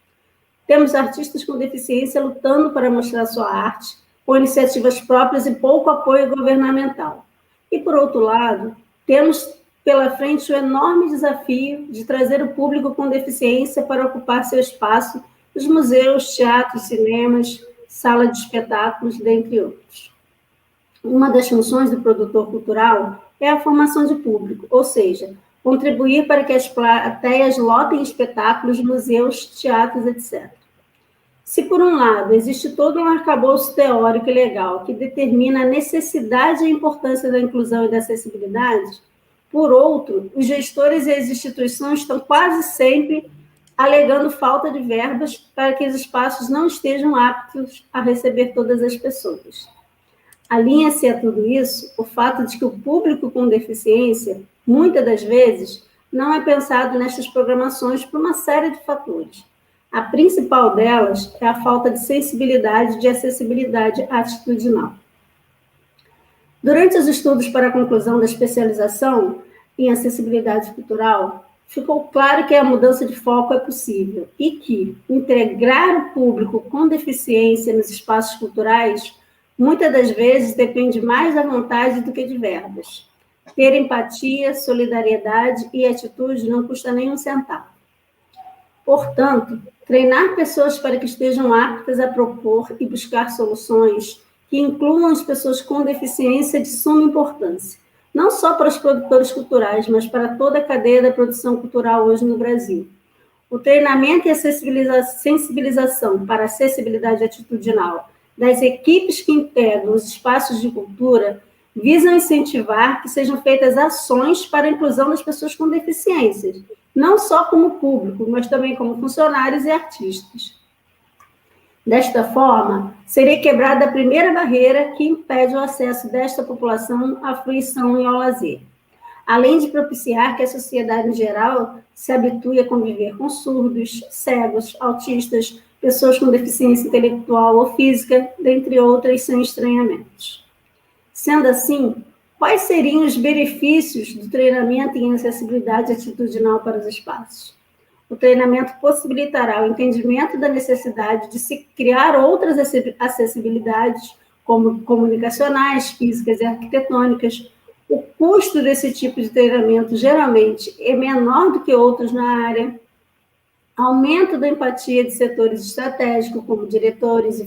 Temos artistas com deficiência lutando para mostrar sua arte, com iniciativas próprias e pouco apoio governamental. E, por outro lado, temos pela frente o enorme desafio de trazer o público com deficiência para ocupar seu espaço nos museus, teatros, cinemas, sala de espetáculos, dentre outros. Uma das funções do produtor cultural é a formação de público, ou seja, contribuir para que as plateias lotem espetáculos, museus, teatros, etc. Se, por um lado, existe todo um arcabouço teórico e legal que determina a necessidade e a importância da inclusão e da acessibilidade, por outro, os gestores e as instituições estão quase sempre alegando falta de verbas para que os espaços não estejam aptos a receber todas as pessoas. Alinha-se a tudo isso o fato de que o público com deficiência, muitas das vezes, não é pensado nestas programações por uma série de fatores. A principal delas é a falta de sensibilidade e de acessibilidade atitudinal. Durante os estudos para a conclusão da especialização em acessibilidade cultural, ficou claro que a mudança de foco é possível e que integrar o público com deficiência nos espaços culturais muitas das vezes depende mais da vontade do que de verbas. Ter empatia, solidariedade e atitude não custa nem um centavo. Portanto, treinar pessoas para que estejam aptas a propor e buscar soluções que incluam as pessoas com deficiência é de suma importância, não só para os produtores culturais, mas para toda a cadeia da produção cultural hoje no Brasil. O treinamento e a sensibilização para a acessibilidade atitudinal das equipes que integram os espaços de cultura visam incentivar que sejam feitas ações para a inclusão das pessoas com deficiências, não só como público, mas também como funcionários e artistas. Desta forma, seria quebrada a primeira barreira que impede o acesso desta população à fruição e ao lazer, além de propiciar que a sociedade em geral se habitue a conviver com surdos, cegos, autistas, pessoas com deficiência intelectual ou física, dentre outras, sem estranhamentos. Sendo assim, quais seriam os benefícios do treinamento em acessibilidade atitudinal para os espaços? O treinamento possibilitará o entendimento da necessidade de se criar outras acessibilidades, como comunicacionais, físicas e arquitetônicas. O custo desse tipo de treinamento geralmente é menor do que outros na área. Aumento da empatia de setores estratégicos, como diretorias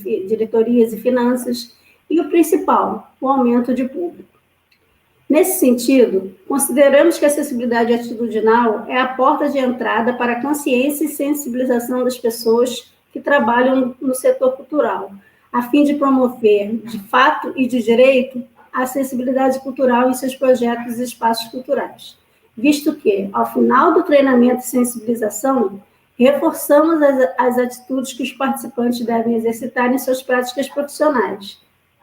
e finanças. E o principal, o aumento de público. Nesse sentido, consideramos que a acessibilidade atitudinal é a porta de entrada para a consciência e sensibilização das pessoas que trabalham no setor cultural, a fim de promover, de fato e de direito, a acessibilidade cultural em seus projetos e espaços culturais, visto que, ao final do treinamento e sensibilização, reforçamos as atitudes que os participantes devem exercitar em suas práticas profissionais,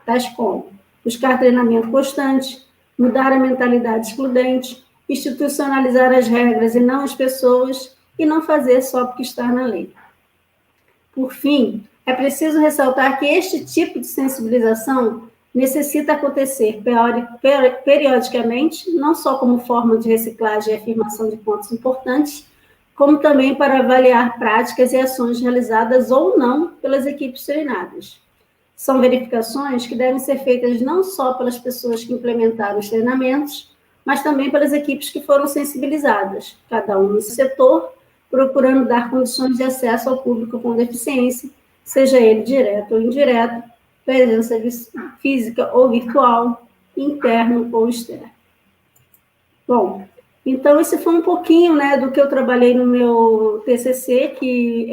tais como buscar treinamento constante, mudar a mentalidade excludente, institucionalizar as regras e não as pessoas, e não fazer só porque está na lei. Por fim, é preciso ressaltar que este tipo de sensibilização necessita acontecer periodicamente, não só como forma de reciclagem e afirmação de pontos importantes, como também para avaliar práticas e ações realizadas ou não pelas equipes treinadas. São verificações que devem ser feitas não só pelas pessoas que implementaram os treinamentos, mas também pelas equipes que foram sensibilizadas, cada um no seu setor, procurando dar condições de acesso ao público com deficiência, seja ele direto ou indireto, presença física ou virtual, interno ou externo. Bom, então esse foi um pouquinho, né, do que eu trabalhei no meu TCC, que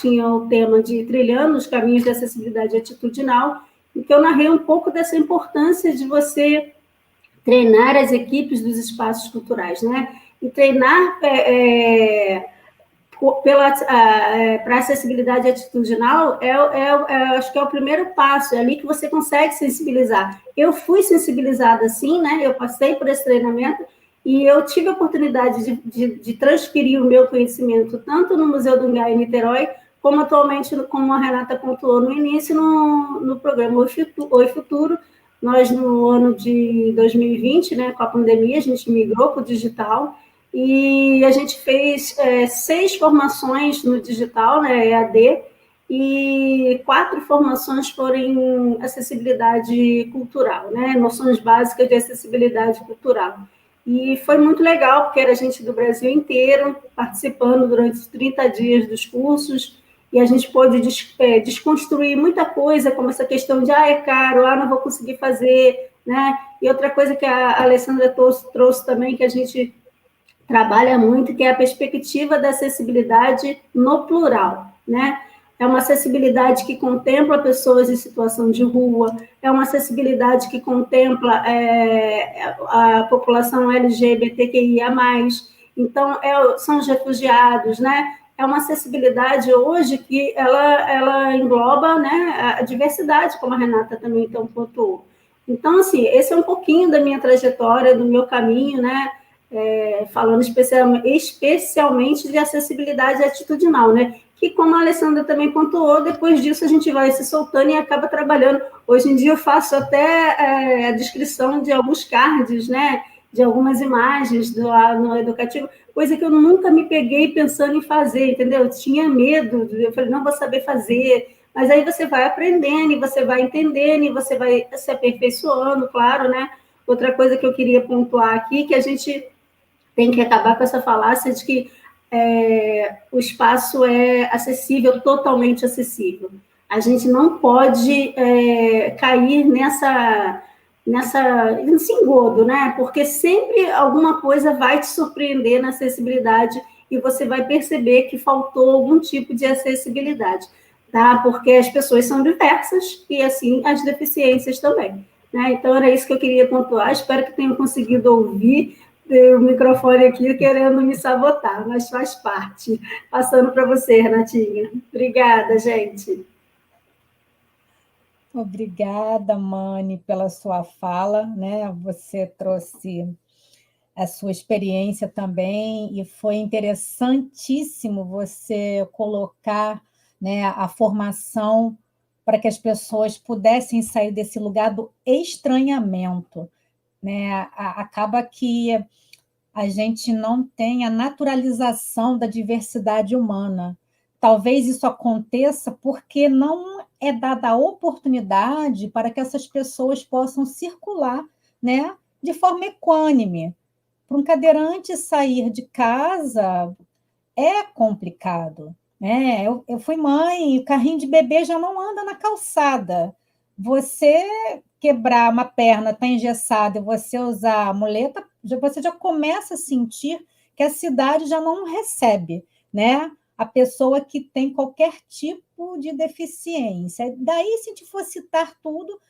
tinha o tema de Trilhando os Caminhos de Acessibilidade Atitudinal, e que eu narrei um pouco dessa importância de você treinar as equipes dos espaços culturais, né? E treinar para acessibilidade atitudinal, acho que é o primeiro passo, é ali que você consegue sensibilizar. Eu fui sensibilizada assim, né? Eu passei por esse treinamento e eu tive a oportunidade de transferir o meu conhecimento tanto no Museu do Engai em Niterói, como atualmente, como a Renata pontuou no início, no programa Oi Futuro. Nós, no ano de 2020, né, com a pandemia, a gente migrou para o digital, e a gente fez 6 formações no digital, né, EAD, e 4 formações foram em acessibilidade cultural, né, noções básicas de acessibilidade cultural. E foi muito legal, porque era gente do Brasil inteiro participando durante os 30 dias dos cursos, e a gente pôde desconstruir muita coisa, como essa questão de, é caro, não vou conseguir fazer, né? E outra coisa que a Alessandra trouxe também, que a gente trabalha muito, que é a perspectiva da acessibilidade no plural, né? É uma acessibilidade que contempla pessoas em situação de rua, é uma acessibilidade que contempla a população LGBTQIA+, então são os refugiados, né? É uma acessibilidade hoje que ela engloba, né, a diversidade, como a Renata também então pontuou. Então, assim, esse é um pouquinho da minha trajetória, do meu caminho, né? Falando especialmente de acessibilidade atitudinal, né? Que, como a Alessandra também pontuou, depois disso a gente vai se soltando e acaba trabalhando. Hoje em dia eu faço até a descrição de alguns cards, né? De algumas imagens lá no educativo, coisa que eu nunca me peguei pensando em fazer, entendeu? Eu tinha medo, eu falei, não vou saber fazer, mas aí você vai aprendendo, e você vai entendendo, e você vai se aperfeiçoando, claro, né? Outra coisa que eu queria pontuar aqui, que a gente tem que acabar com essa falácia de que o espaço é acessível, totalmente acessível. A gente não pode cair nesse engodo, né? Porque sempre alguma coisa vai te surpreender na acessibilidade e você vai perceber que faltou algum tipo de acessibilidade, tá? Porque as pessoas são diversas e, assim, as deficiências também. né? Então, era isso que eu queria pontuar. Espero que tenham conseguido ouvir o microfone aqui querendo me sabotar, mas faz parte. Passando para você, Renatinha. Obrigada, gente. Obrigada, Mani, pela sua fala, né? Você trouxe a sua experiência também e foi interessantíssimo você colocar, né, a formação para que as pessoas pudessem sair desse lugar do estranhamento, né? Acaba que a gente não tem a naturalização da diversidade humana. Talvez isso aconteça porque não é dada a oportunidade para que essas pessoas possam circular, né, de forma equânime. Para um cadeirante sair de casa é complicado, né? Eu fui mãe, o carrinho de bebê já não anda na calçada. Você quebrar uma perna, está engessada, e você usar a muleta, você já começa a sentir que a cidade já não recebe, né? A pessoa que tem qualquer tipo de deficiência. Daí, se a gente for citar tudo,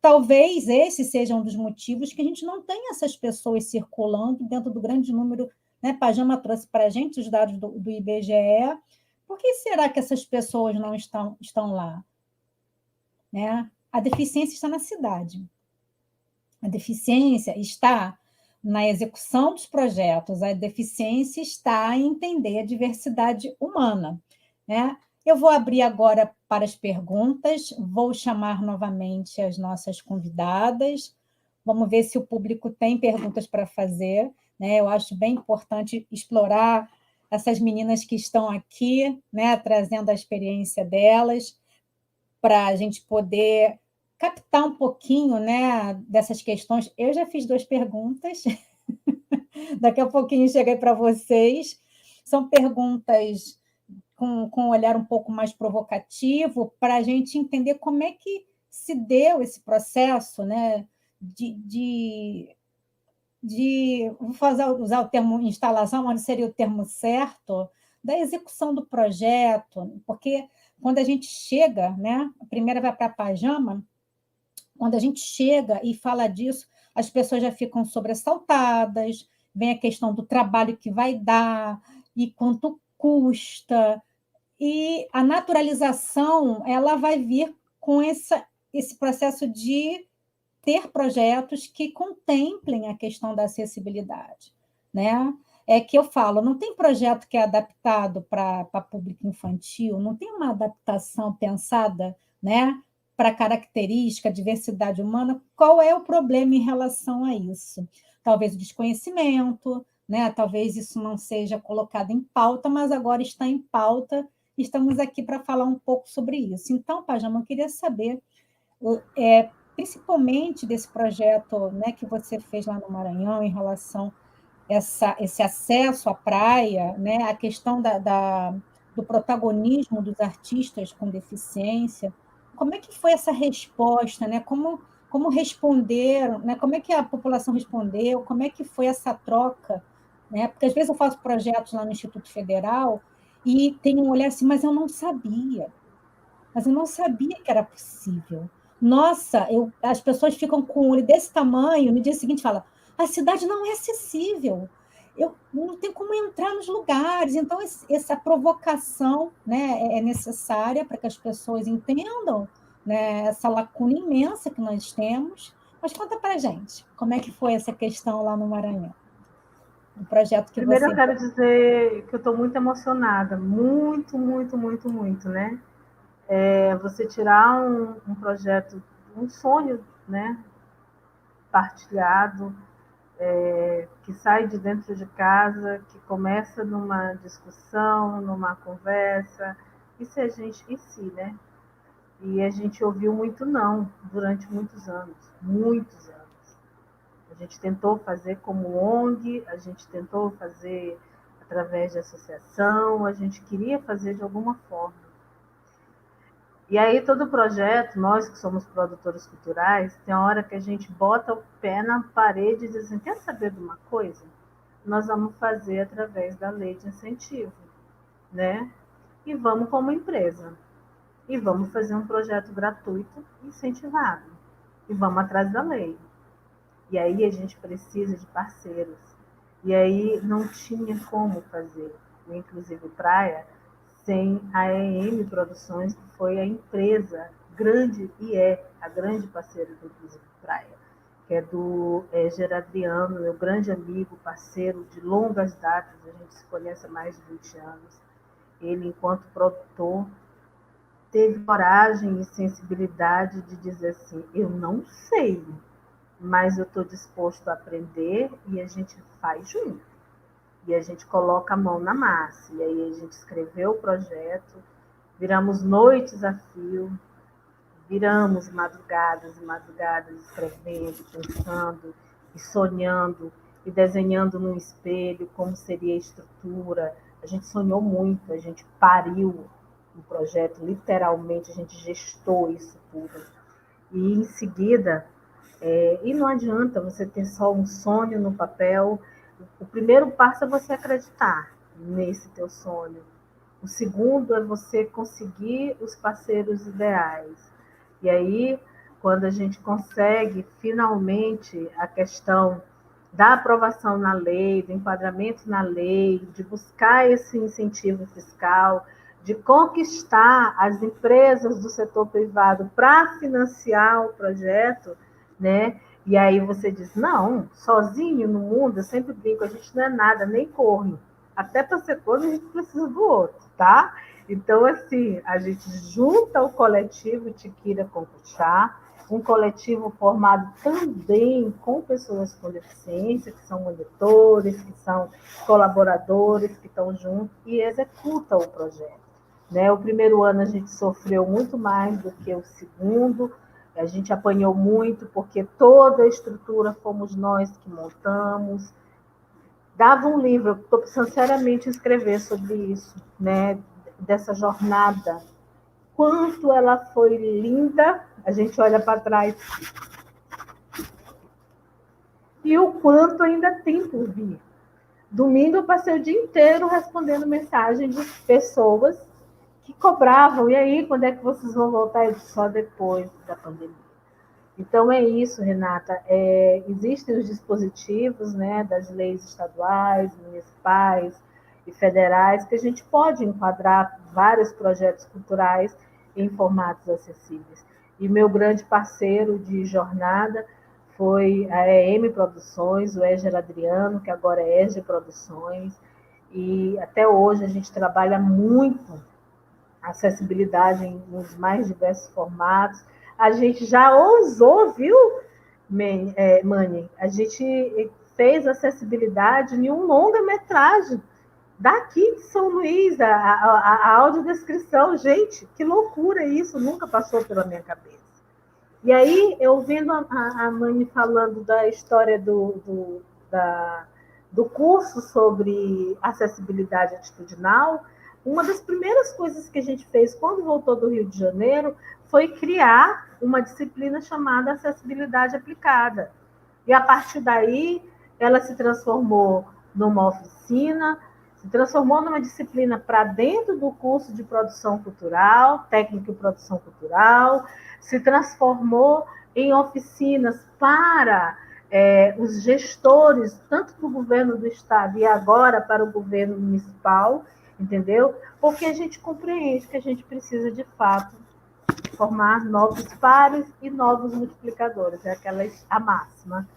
talvez esse seja um dos motivos que a gente não tem essas pessoas circulando dentro do grande número, né? Pajama trouxe para a gente os dados do IBGE. Por que será que essas pessoas não estão lá? Né? A deficiência está na cidade. A deficiência está na execução dos projetos, a deficiência está em entender a diversidade humana. Né? Eu vou abrir agora para as perguntas, vou chamar novamente as nossas convidadas, vamos ver se o público tem perguntas para fazer. Né? Eu acho bem importante explorar essas meninas que estão aqui, né, trazendo a experiência delas, para a gente poder captar um pouquinho, né, dessas questões. Eu já fiz 2 perguntas, daqui a pouquinho cheguei para vocês. São perguntas com um olhar um pouco mais provocativo, para a gente entender como é que se deu esse processo, né, vou usar o termo instalação, onde seria o termo certo, da execução do projeto, porque quando a gente chega, né, a primeira vai para a Pajama, quando a gente chega e fala disso, as pessoas já ficam sobressaltadas, vem a questão do trabalho que vai dar e quanto custa, e a naturalização ela vai vir com esse processo de ter projetos que contemplem a questão da acessibilidade, né? É que eu falo, não tem projeto que é adaptado para público infantil, não tem uma adaptação pensada, né, para característica, diversidade humana. Qual é o problema em relação a isso? Talvez o desconhecimento, né? Talvez isso não seja colocado em pauta, mas agora está em pauta. Estamos aqui para falar um pouco sobre isso. Então, Pajama, eu queria saber principalmente desse projeto, né, que você fez lá no Maranhão em relação a esse acesso à praia, né, a questão do protagonismo dos artistas com deficiência. Como é que foi essa resposta? Né? Como responderam? Né? Como é que a população respondeu? Como é que foi essa troca? Né? Porque às vezes eu faço projetos lá no Instituto Federal e tem um olhar assim, mas eu não sabia. Mas eu não sabia que era possível. Nossa, as pessoas ficam com o olho desse tamanho, no dia seguinte fala, a cidade não é acessível, eu não tenho como entrar nos lugares. Então, essa provocação, né, é necessária para que as pessoas entendam, né, essa lacuna imensa que nós temos. Mas conta para a gente, como é que foi essa questão lá no Maranhão? O projeto que Primeiro você... eu quero dizer que eu estou muito emocionada, muito, muito, muito, muito, né? Você tirar um projeto, um sonho, né, partilhado, que sai de dentro de casa, que começa numa discussão, numa conversa, isso é a gente em si, né? E a gente ouviu muito não durante muitos anos, muitos anos. A gente tentou fazer como ONG, a gente tentou fazer através de associação, a gente queria fazer de alguma forma. E aí todo o projeto, nós que somos produtores culturais, tem a hora que a gente bota o pé na parede e diz assim, quer saber de uma coisa? Nós vamos fazer através da lei de incentivo, né? E vamos como empresa. E vamos fazer um projeto gratuito incentivado. e vamos atrás da lei. E aí a gente precisa de parceiros. E aí não tinha como fazer o Inclusive Praia sem a EM Produções, que foi a empresa grande e é a grande parceira do Inclusive Praia, que é do Geradriano, meu grande amigo, parceiro de longas datas, a gente se conhece há mais de 20 anos. Ele, enquanto produtor, teve coragem e sensibilidade de dizer assim, eu não sei, mas eu estou disposto a aprender e a gente faz junto. E a gente coloca a mão na massa. E aí a gente escreveu o projeto, viramos noites a fio, viramos madrugadas e madrugadas escrevendo, pensando e sonhando e desenhando no espelho como seria a estrutura. A gente sonhou muito, a gente pariu o projeto, literalmente, a gente gestou isso tudo. E em seguida, e não adianta você ter só um sonho no papel. O primeiro passo é você acreditar nesse teu sonho. O segundo é você conseguir os parceiros ideais. E aí, quando a gente consegue finalmente a questão da aprovação na lei, do enquadramento na lei, de buscar esse incentivo fiscal, de conquistar as empresas do setor privado para financiar o projeto, né? E aí você diz, não, sozinho no mundo, eu sempre brinco, a gente não é nada, nem corre. Até para ser corno a gente precisa do outro, tá? Então, assim, a gente junta o coletivo Tiquira Concuchá, um coletivo formado também com pessoas com deficiência, que são monitores, que são colaboradores, que estão juntos e executam o projeto. Né? O primeiro ano a gente sofreu muito mais do que o segundo, a gente apanhou muito, porque toda a estrutura fomos nós que montamos. Dava um livro, eu estou precisando seriamente escrever sobre isso, né? Dessa jornada. Quanto ela foi linda, a gente olha para trás. E o quanto ainda tem por vir. Domingo eu passei o dia inteiro respondendo mensagem de pessoas que cobravam. E aí, quando é que vocês vão voltar? Eu disse, só depois da pandemia. Então, é isso, Renata. Existem os dispositivos, né, das leis estaduais, municipais e federais, que a gente pode enquadrar vários projetos culturais em formatos acessíveis. E meu grande parceiro de jornada foi a EM Produções, o Éger Adriano, que agora é EG Produções, e até hoje a gente trabalha muito a acessibilidade nos mais diversos formatos. A gente já ousou, viu, Mani? A gente fez acessibilidade em um longa-metragem daqui de São Luís, a audiodescrição. Gente, que loucura isso, nunca passou pela minha cabeça. E aí, eu vendo a Mani falando da história do curso sobre acessibilidade atitudinal, uma das primeiras coisas que a gente fez quando voltou do Rio de Janeiro foi criar uma disciplina chamada Acessibilidade Aplicada. E, a partir daí, ela se transformou numa oficina, se transformou numa disciplina para dentro do curso de produção cultural, técnica e produção cultural, se transformou em oficinas para os gestores, tanto do governo do estado e agora para o governo municipal, entendeu? Porque a gente compreende que a gente precisa, de fato, formar novos pares e novos multiplicadores. É a máxima.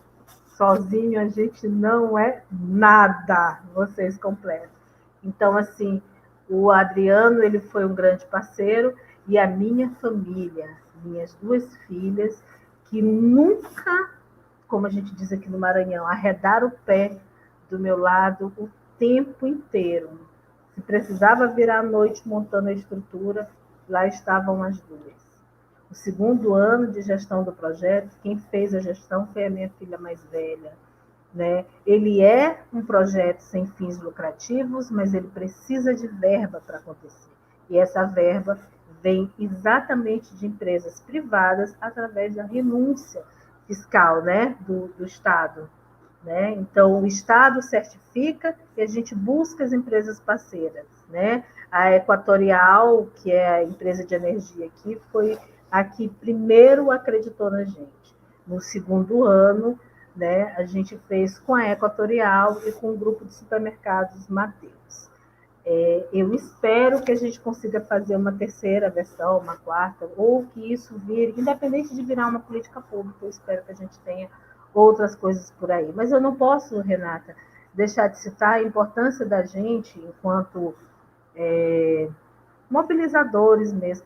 Sozinho a gente não é nada, vocês completam. Então, assim, o Adriano, ele foi um grande parceiro, e a minha família, minhas duas filhas, que nunca, como a gente diz aqui no Maranhão, arredaram o pé do meu lado o tempo inteiro. Se precisava virar à noite montando a estrutura, lá estavam as duas. O segundo ano de gestão do projeto, quem fez a gestão foi a minha filha mais velha. Né? Ele é um projeto sem fins lucrativos, mas ele precisa de verba para acontecer. E essa verba vem exatamente de empresas privadas através da renúncia fiscal, né, do Estado. Né? Então, o Estado certifica e a gente busca as empresas parceiras. Né? A Equatorial, que é a empresa de energia aqui, foi a que primeiro acreditou na gente. no segundo ano, né, a gente fez com a Equatorial e com o grupo de supermercados Mateus. Eu espero que a gente consiga fazer uma terceira versão, uma quarta, ou que isso vire, independente de virar uma política pública, eu espero que a gente tenha outras coisas por aí. Mas eu não posso, Renata, deixar de citar a importância da gente, enquanto mobilizadores mesmo.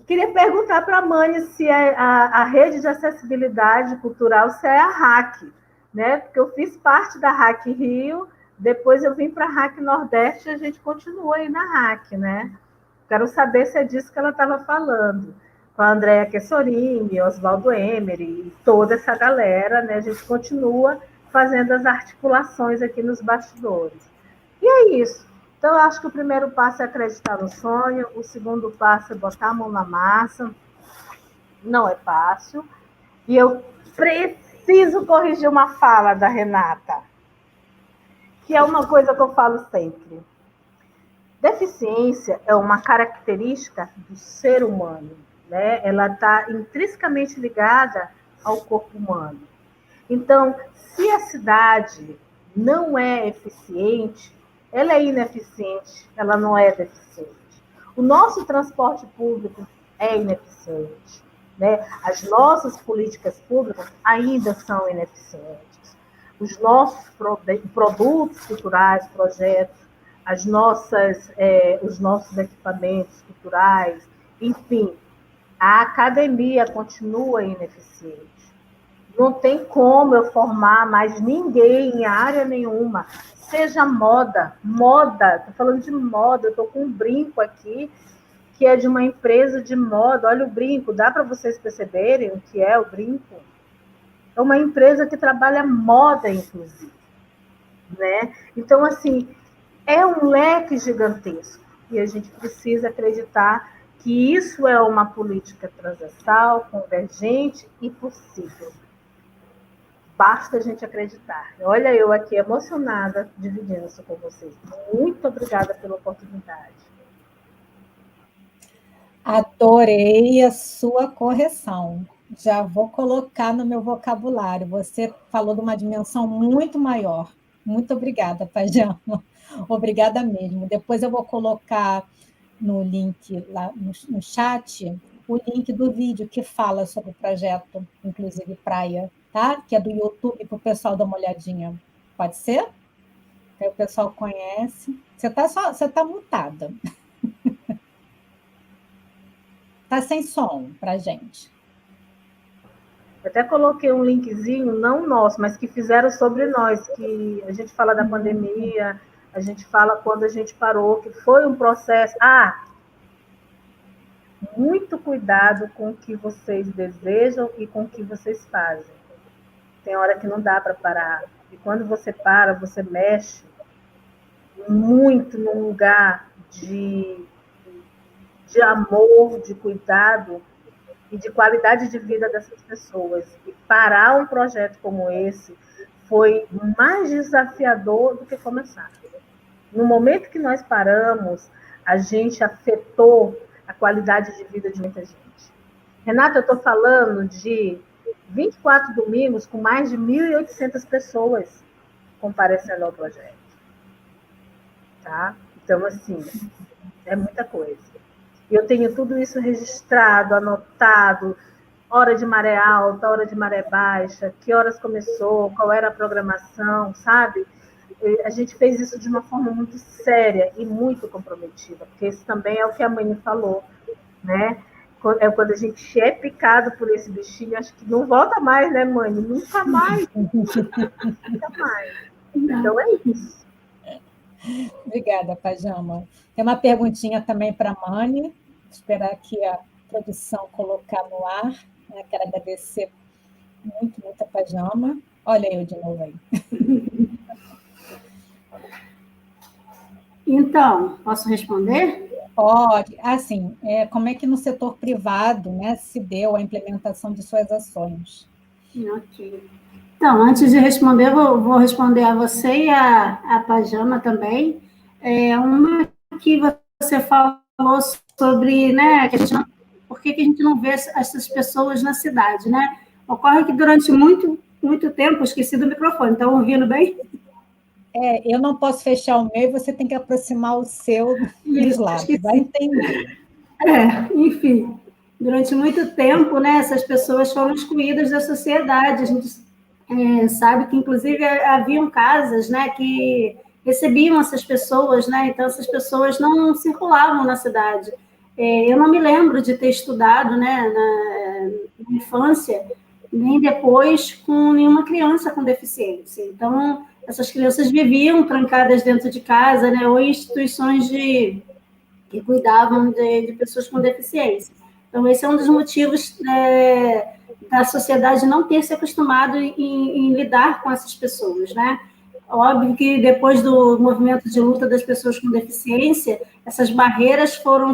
Queria perguntar para a Mani se a rede de acessibilidade cultural, se é a RAC, né? Porque eu fiz parte da RAC Rio, depois eu vim para a RAC Nordeste e a gente continua aí na RAC, né? Quero saber se é disso que ela estava falando, com a Andréa Kessorini, Oswaldo Emery e toda essa galera, né? A gente continua fazendo as articulações aqui nos bastidores. E é isso. Então, eu acho que o primeiro passo é acreditar no sonho, o segundo passo é botar a mão na massa. Não é fácil. E eu preciso corrigir uma fala da Renata, que é uma coisa que eu falo sempre. Deficiência é uma característica do ser humano, né? Ela está intrinsecamente ligada ao corpo humano. Então, se a cidade não é eficiente, ela é ineficiente, ela não é deficiente. O nosso transporte público é ineficiente, né? As nossas políticas públicas ainda são ineficientes. Os nossos produtos culturais, projetos, os nossos equipamentos culturais, enfim, a academia continua ineficiente. Não tem como eu formar mais ninguém em área nenhuma, seja moda, estou falando de moda, eu estou com um brinco aqui, que é de uma empresa de moda, olha o brinco, dá para vocês perceberem o que é o brinco? É uma empresa que trabalha moda, inclusive, né? Então, assim, é um leque gigantesco, e a gente precisa acreditar que isso é uma política transversal, convergente e possível. Basta a gente acreditar. Olha, eu aqui emocionada dividindo isso com vocês. Muito obrigada pela oportunidade. Adorei a sua correção. Já vou colocar no meu vocabulário. Você falou de uma dimensão muito maior. Muito obrigada, Pajama. Obrigada mesmo. Depois eu vou colocar no link lá no chat o link do vídeo que fala sobre o projeto, inclusive Praia, tá? Que é do YouTube, para o pessoal dar uma olhadinha. Pode ser? Aí o pessoal conhece. Você está mutada. Está sem som para a gente. Eu até coloquei um linkzinho, não nosso, mas que fizeram sobre nós, que a gente fala da pandemia, a gente fala quando a gente parou, que foi um processo. Muito cuidado com o que vocês desejam e com o que vocês fazem. Tem hora que não dá para parar. E quando você para, você mexe muito num lugar de amor, de cuidado e de qualidade de vida dessas pessoas. E parar um projeto como esse foi mais desafiador do que começar. No momento que nós paramos, a gente afetou a qualidade de vida de muita gente. Renata, eu estou falando de 24 domingos com mais de 1.800 pessoas comparecendo ao projeto. Tá? Então, assim, é muita coisa. Eu tenho tudo isso registrado, anotado, hora de maré alta, hora de maré baixa, que horas começou, qual era a programação, sabe? A gente fez isso de uma forma muito séria e muito comprometida, porque isso também é o que a mãe falou, né? Quando a gente é picado por esse bichinho, acho que não volta mais, né, mãe? Nunca mais. Nunca mais. Então é isso. Obrigada, Pajama. Tem uma perguntinha também para a Mani. Vou esperar aqui a produção colocar no ar. Quero agradecer muito a Pajama. Olha eu de novo aí. Então, posso responder? Pode. Assim, como é que no setor privado, né, se deu a implementação de suas ações? Ok. Então, antes de responder, vou responder a você e a Pajama também. Uma que você falou sobre, né, que por que a gente não vê essas pessoas na cidade, né? Ocorre que durante muito tempo, esqueci do microfone, estão ouvindo bem? Eu não posso fechar o meu, você tem que aproximar o seu dos lados, vai entender. Enfim, durante muito tempo, né, essas pessoas foram excluídas da sociedade. A gente sabe que, inclusive, haviam casas, né, que recebiam essas pessoas, né, então essas pessoas não circulavam na cidade. Eu não me lembro de ter estudado, né, na infância, nem depois com nenhuma criança com deficiência. Então, essas crianças viviam trancadas dentro de casa, né, ou em instituições que cuidavam de pessoas com deficiência. Então, esse é um dos motivos da sociedade não ter se acostumado em lidar com essas pessoas, né? Óbvio que depois do movimento de luta das pessoas com deficiência, essas barreiras foram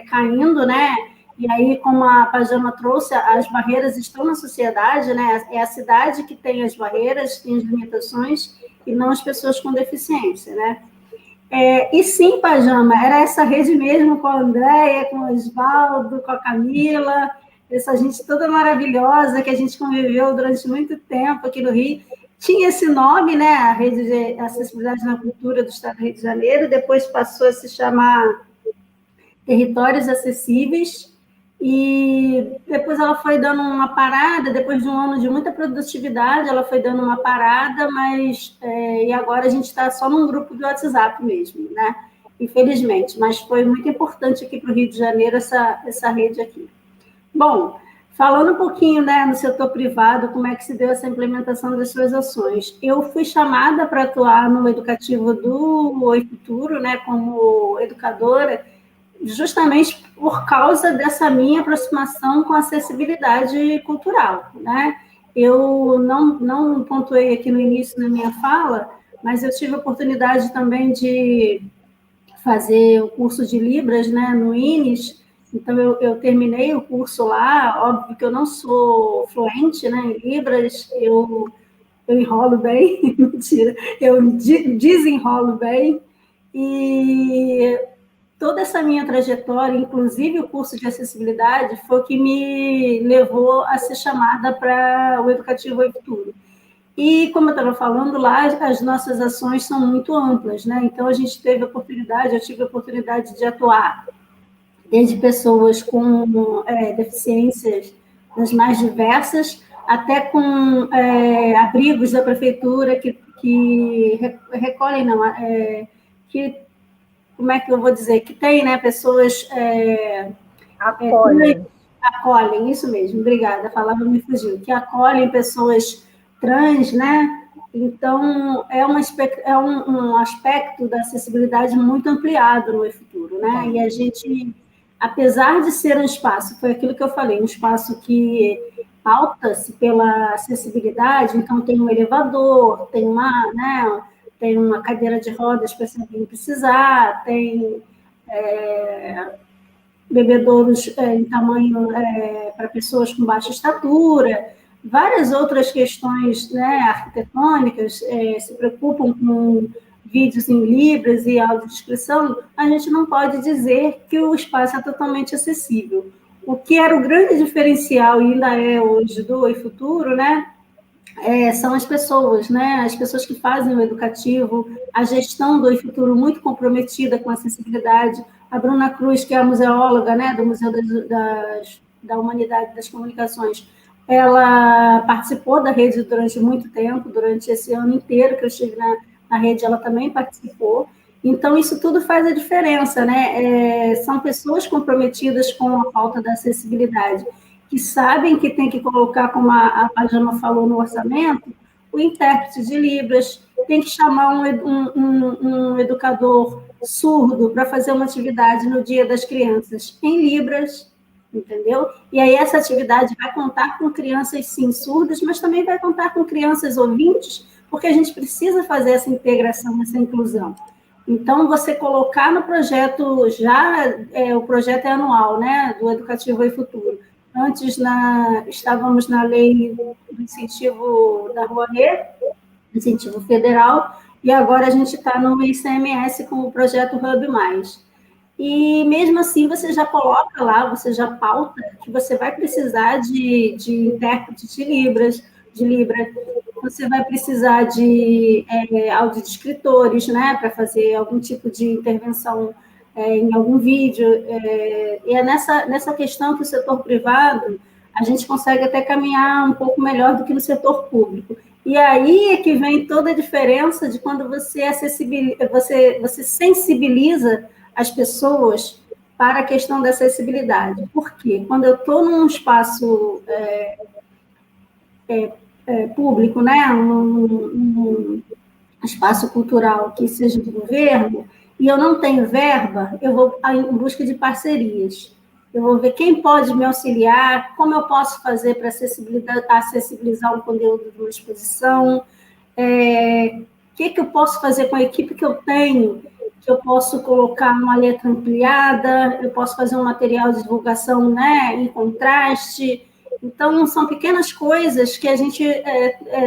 caindo, né? E aí, como a Pajama trouxe, as barreiras estão na sociedade, né? É a cidade que tem as barreiras, tem as limitações, e não as pessoas com deficiência, né? E sim, Pajama, era essa rede mesmo com a Andréia, com o Osvaldo, com a Camila, essa gente toda maravilhosa que a gente conviveu durante muito tempo aqui no Rio. Tinha esse nome, né, a Rede de Acessibilidade na Cultura do Estado do Rio de Janeiro, depois passou a se chamar Territórios Acessíveis, e depois ela foi dando uma parada, depois de um ano de muita produtividade, ela foi dando uma parada, mas e agora a gente está só num grupo de WhatsApp mesmo, né? Infelizmente, mas foi muito importante aqui para o Rio de Janeiro essa rede aqui. Bom, falando um pouquinho, né, no setor privado, como é que se deu essa implementação das suas ações. Eu fui chamada para atuar no educativo do Oi Futuro, né, como educadora, justamente por causa dessa minha aproximação com a acessibilidade cultural, né? Eu não pontuei aqui no início na minha fala, mas eu tive a oportunidade também de fazer o curso de Libras, né, no INES, então eu terminei o curso lá, óbvio que eu não sou fluente, né, em Libras, eu enrolo bem, mentira, eu desenrolo bem, e toda essa minha trajetória, inclusive o curso de acessibilidade, foi o que me levou a ser chamada para o Educativo Oi Futuro. E, como eu estava falando lá, as nossas ações são muito amplas, né? Então, a gente teve a oportunidade, eu tive a oportunidade de atuar desde pessoas com deficiências das mais diversas, até com abrigos da prefeitura que recolhem, não, que como é que eu vou dizer, que tem, né, pessoas... acolhem, isso mesmo, obrigada, a palavra me fugiu, que acolhem pessoas trans, né? Então, é um aspecto da acessibilidade muito ampliado no futuro, né? E a gente, apesar de ser um espaço, foi aquilo que eu falei, um espaço que pauta-se pela acessibilidade, então tem um elevador, tem uma cadeira de rodas para se alguém precisar, tem bebedouros em tamanho para pessoas com baixa estatura, várias outras questões, né, arquitetônicas se preocupam com vídeos em Libras e audiodescrição, a gente não pode dizer que o espaço é totalmente acessível. O que era o grande diferencial, e ainda é hoje, do Oi Futuro, né, são as pessoas, né? As pessoas que fazem o educativo, a gestão do Oi Futuro muito comprometida com a acessibilidade. A Bruna Cruz, que é a museóloga, né, do Museu da Humanidade das Comunicações, ela participou da rede durante muito tempo, durante esse ano inteiro que eu estive na rede, ela também participou. Então, isso tudo faz a diferença, né? São pessoas comprometidas com a pauta da acessibilidade, que sabem que tem que colocar, como a Pajama falou no orçamento, o intérprete de Libras, tem que chamar um educador surdo para fazer uma atividade no Dia das Crianças em Libras, entendeu? E aí essa atividade vai contar com crianças, sim, surdas, mas também vai contar com crianças ouvintes, porque a gente precisa fazer essa integração, essa inclusão. Então, você colocar no projeto, o projeto é anual, né, do Educativo Oi Futuro. Antes, estávamos na lei do incentivo da Rouanet, incentivo federal, e agora a gente está no ICMS com o projeto Hub+. e mesmo assim você já coloca lá, você já pauta que você vai precisar de intérprete de Libra, você vai precisar de audiodescritores, né, para fazer algum tipo de intervenção em algum vídeo. E é nessa questão que o setor privado a gente consegue até caminhar um pouco melhor do que no setor público. E aí é que vem toda a diferença de quando você sensibiliza as pessoas para a questão da acessibilidade. Por quê? Quando eu estou num espaço público, né, num espaço cultural que seja do governo, e eu não tenho verba, eu vou em busca de parcerias. Eu vou ver quem pode me auxiliar, como eu posso fazer para acessibilizar um conteúdo de uma exposição, o que eu posso fazer com a equipe que eu tenho, que eu posso colocar uma letra ampliada, eu posso fazer um material de divulgação, né, em contraste. Então, são pequenas coisas que a gente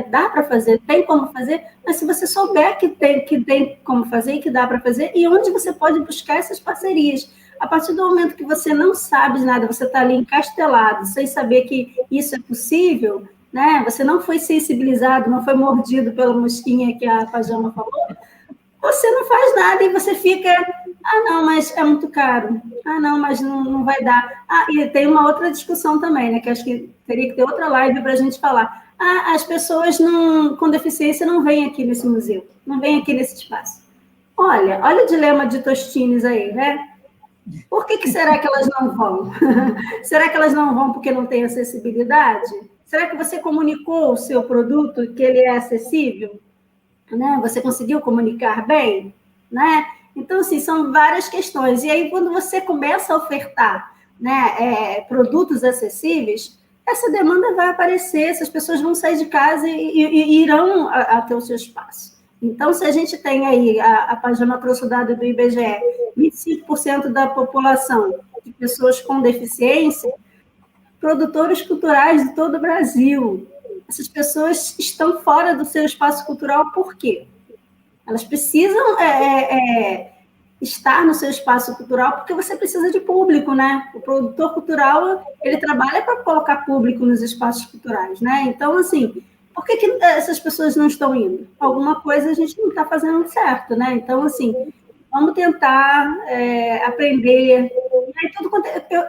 dá para fazer, tem como fazer, mas se você souber que tem como fazer e que dá para fazer, e onde você pode buscar essas parcerias. A partir do momento que você não sabe de nada, você está ali encastelado, sem saber que isso é possível, né? Você não foi sensibilizado, não foi mordido pela mosquinha que a Pajama falou, você não faz nada e você fica, não, mas é muito caro, não, mas não vai dar. E tem uma outra discussão também, né, que acho que teria que ter outra live para a gente falar. As pessoas com deficiência não vêm aqui nesse museu, não vêm aqui nesse espaço. Olha o dilema de Tostines aí, né? Por que será que elas não vão? Será que elas não vão porque não têm acessibilidade? Será que você comunicou o seu produto, que ele é acessível? Né? Você conseguiu comunicar bem? Né? Então, assim, são várias questões. E aí, quando você começa a ofertar, né, produtos acessíveis, essa demanda vai aparecer, essas pessoas vão sair de casa e irão até o seu espaço. Então, se a gente tem aí, a Pajama trouxe o dado do IBGE, 25% da população de pessoas com deficiência, produtores culturais de todo o Brasil. Essas pessoas estão fora do seu espaço cultural por quê? Elas precisam estar no seu espaço cultural porque você precisa de público, né? O produtor cultural, ele trabalha para colocar público nos espaços culturais, né? Então, assim, por que essas pessoas não estão indo? Alguma coisa a gente não está fazendo certo, né? Então, assim, vamos tentar aprender.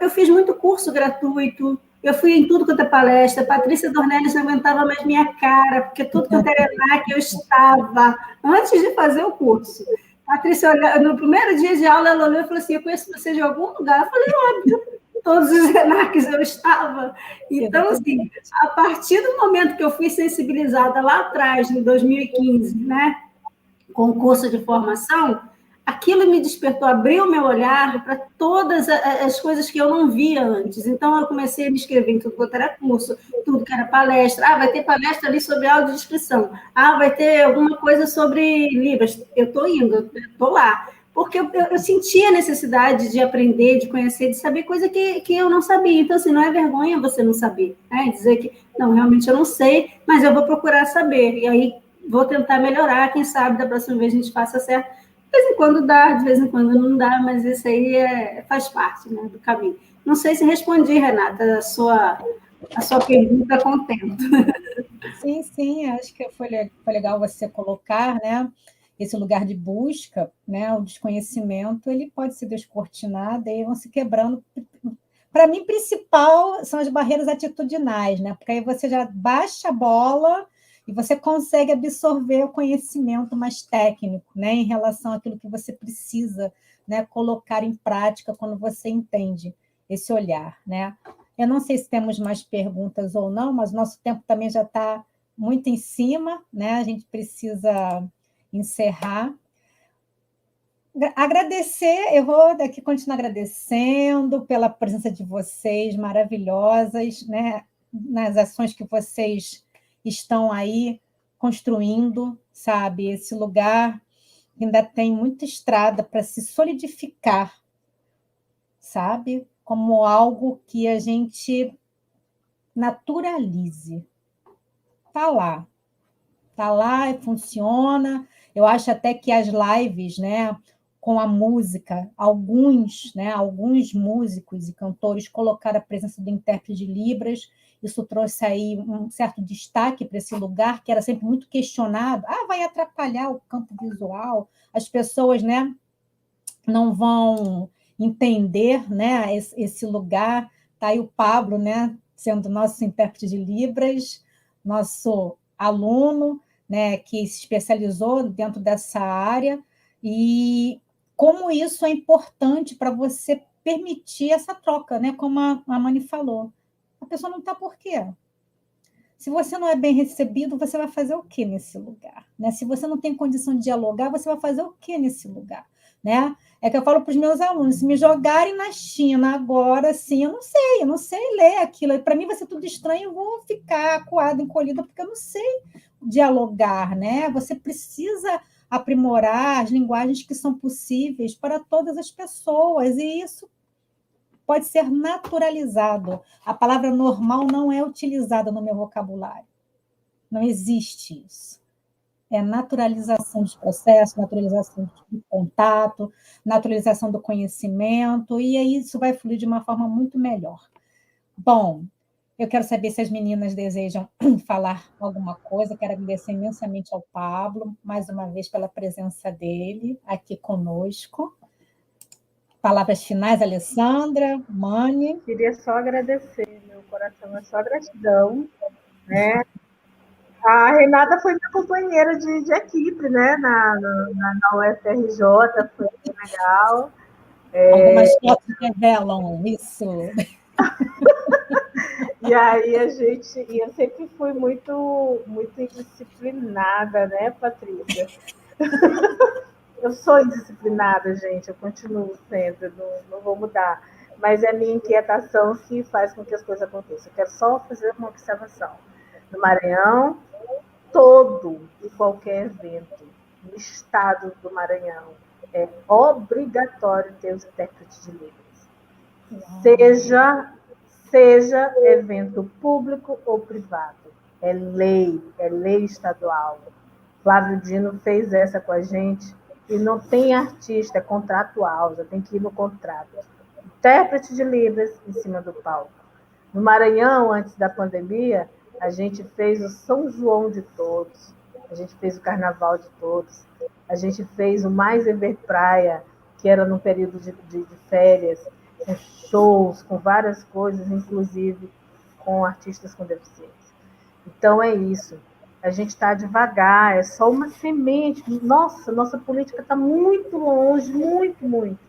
Eu fiz muito curso gratuito, eu fui em tudo quanto é palestra. Patrícia Dornelles não aguentava mais minha cara, porque tudo quanto era ENAC eu estava, antes de fazer o curso. Patrícia, no primeiro dia de aula, ela olhou e falou assim: eu conheço você de algum lugar. Eu falei: óbvio, todos os ENACs eu estava. Então, assim, a partir do momento que eu fui sensibilizada lá atrás, em 2015, né, com o curso de formação, aquilo me despertou, abriu o meu olhar para todas as coisas que eu não via antes. Então, eu comecei a me inscrever em tudo quanto era curso, tudo que era palestra. Vai ter palestra ali sobre audiodescrição. Vai ter alguma coisa sobre Libras. Eu estou indo, estou lá. Porque eu sentia a necessidade de aprender, de conhecer, de saber coisa que eu não sabia. Então, assim, não é vergonha você não saber, né? Dizer que, não, realmente eu não sei, mas eu vou procurar saber. E aí, vou tentar melhorar, quem sabe da próxima vez a gente faça certo. De vez em quando dá, de vez em quando não dá, mas isso aí faz parte, né, do caminho. Não sei se respondi, Renata, a sua pergunta com tempo. Sim, acho que foi legal você colocar, né, esse lugar de busca, né, o desconhecimento, ele pode ser descortinado e vão se quebrando. Para mim, principal são as barreiras atitudinais, né, porque aí você já baixa a bola e você consegue absorver o conhecimento mais técnico, né, em relação àquilo que você precisa, né, colocar em prática quando você entende esse olhar, né. Eu não sei se temos mais perguntas ou não, mas o nosso tempo também já está muito em cima, né, a gente precisa encerrar. Agradecer, eu vou daqui continuar agradecendo pela presença de vocês maravilhosas, né, nas ações que vocês estão aí construindo, sabe? Esse lugar ainda tem muita estrada para se solidificar, sabe? Como algo que a gente naturalize. Está lá e funciona. Eu acho até que as lives, né, com a música. Alguns músicos e cantores colocaram a presença do intérprete de Libras. Isso trouxe aí um certo destaque para esse lugar, que era sempre muito questionado. Vai atrapalhar o campo visual, as pessoas, né, não vão entender, né, esse lugar. Está aí o Pablo, né, sendo nosso intérprete de Libras, nosso aluno, né, que se especializou dentro dessa área, e como isso é importante para você permitir essa troca, né, como a Mani falou. A pessoa não está por quê? Se você não é bem recebido, você vai fazer o quê nesse lugar? Né? Se você não tem condição de dialogar, você vai fazer o quê nesse lugar? Né? É que eu falo para os meus alunos, se me jogarem na China agora, sim, eu não sei ler aquilo. Para mim vai ser tudo estranho, eu vou ficar acuada, encolhida, porque eu não sei dialogar. Né? Você precisa aprimorar as linguagens que são possíveis para todas as pessoas, e isso pode ser naturalizado. A palavra normal não é utilizada no meu vocabulário. Não existe isso. É naturalização dos processos, naturalização do contato, naturalização do conhecimento, e aí isso vai fluir de uma forma muito melhor. Bom, eu quero saber se as meninas desejam falar alguma coisa. Quero agradecer imensamente ao Pablo, mais uma vez, pela presença dele aqui conosco. Palavras finais, Alessandra, Mani. Queria só agradecer, meu coração é só gratidão, né? A Renata foi minha companheira de equipe, né? Na UFRJ, foi bem legal. Algumas fotos revelam isso. E aí eu sempre fui muito indisciplinada, né, Patrícia? Eu sou indisciplinada, gente, eu continuo sendo, não vou mudar. Mas é a minha inquietação que faz com que as coisas aconteçam. Eu quero só fazer uma observação. No Maranhão, todo e qualquer evento no estado do Maranhão é obrigatório ter os intérpretes de Libras. Seja evento público ou privado. É lei estadual. Flávio Dino fez essa com a gente, e não tem artista, é contratual, já tem que ir no contrato. Intérprete de Libras em cima do palco. No Maranhão, antes da pandemia, a gente fez o São João de todos, a gente fez o Carnaval de todos, a gente fez o Mais Ever Praia, que era num período de férias, com shows, com várias coisas, inclusive com artistas com deficiência. Então é isso. A gente está devagar, é só uma semente. Nossa política está muito longe, muito.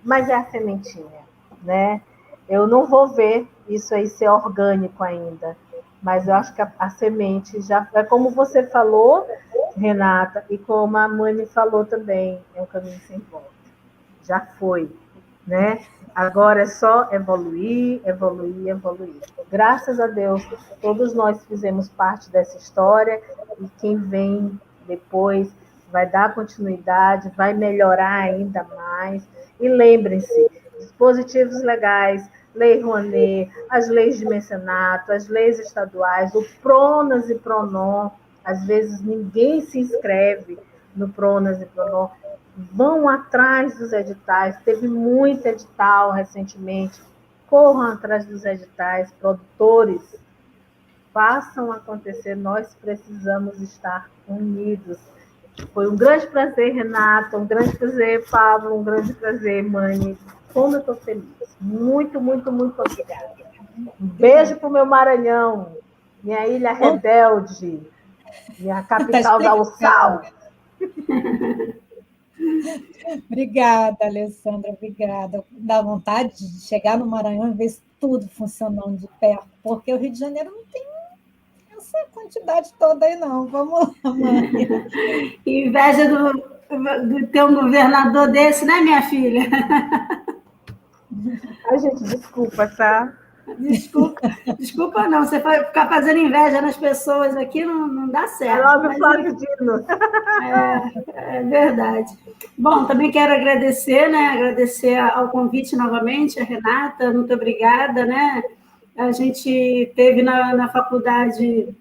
Mas é a sementinha, né? Eu não vou ver isso aí ser orgânico ainda, mas eu acho que a semente já é como você falou, Renata, e como a Mani falou também, é um caminho sem volta. Já foi, né? Agora é só evoluir. Graças a Deus, todos nós fizemos parte dessa história, e quem vem depois vai dar continuidade, vai melhorar ainda mais. E lembrem-se, dispositivos legais, Lei Rouanet, as leis de mecenato, as leis estaduais, o Pronas e Pronom, às vezes ninguém se inscreve no Pronas e Pronom, vão atrás dos editais, teve muito edital recentemente, corram atrás dos editais, produtores, façam acontecer, nós precisamos estar unidos. Foi um grande prazer, Renata, um grande prazer, Pablo, um grande prazer, Mani. Como eu estou feliz. Muito obrigada. Um beijo para o meu Maranhão, minha ilha rebelde, minha capital da USAL. Obrigada, Alessandra, obrigada. Dá vontade de chegar no Maranhão e ver tudo funcionando de perto, porque o Rio de Janeiro não tem essa quantidade toda aí, não. Vamos lá, Mani. Inveja do ter um governador desse, né, minha filha? Ai, gente, desculpa, tá? Desculpa não, você ficar fazendo inveja nas pessoas aqui não dá certo. É logo o Flávio Dino. É verdade. Bom, também quero agradecer, né? Agradecer ao convite novamente, a Renata, muito obrigada, né? A gente teve na faculdade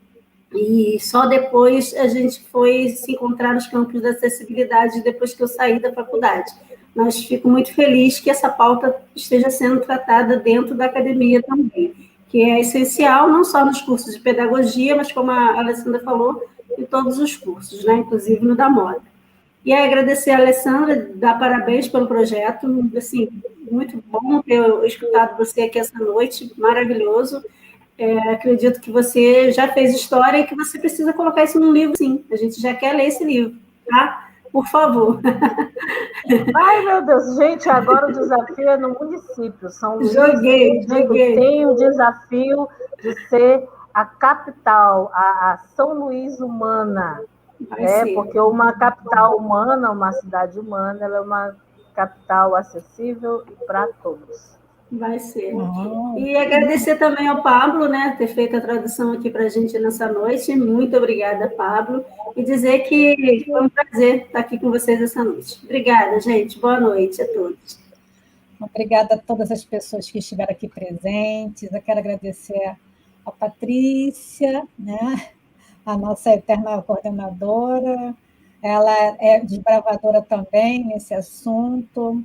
E só depois a gente foi se encontrar nos campos da acessibilidade, depois que eu saí da faculdade. Mas fico muito feliz que essa pauta esteja sendo tratada dentro da academia também, que é essencial não só nos cursos de pedagogia, mas, como a Alessandra falou, em todos os cursos, né? Inclusive no da moda. E aí, agradecer a Alessandra, dar parabéns pelo projeto, assim, muito bom ter escutado você aqui essa noite, maravilhoso. Acredito que você já fez história e que você precisa colocar isso num livro, sim. A gente já quer ler esse livro, tá? Por favor. Ai, meu Deus, gente, agora o desafio é no município. São Luís Joguei. tem o desafio de ser a capital, a São Luís humana. Porque uma capital humana, uma cidade humana, ela é uma capital acessível e para todos. Vai ser. E agradecer também ao Pablo, né, ter feito a tradução aqui para a gente nessa noite. Muito obrigada, Pablo. E dizer que foi um prazer estar aqui com vocês essa noite. Obrigada, gente. Boa noite a todos. Obrigada a todas as pessoas que estiveram aqui presentes. Eu quero agradecer a Patrícia, né, a nossa eterna coordenadora. Ela é desbravadora também nesse assunto.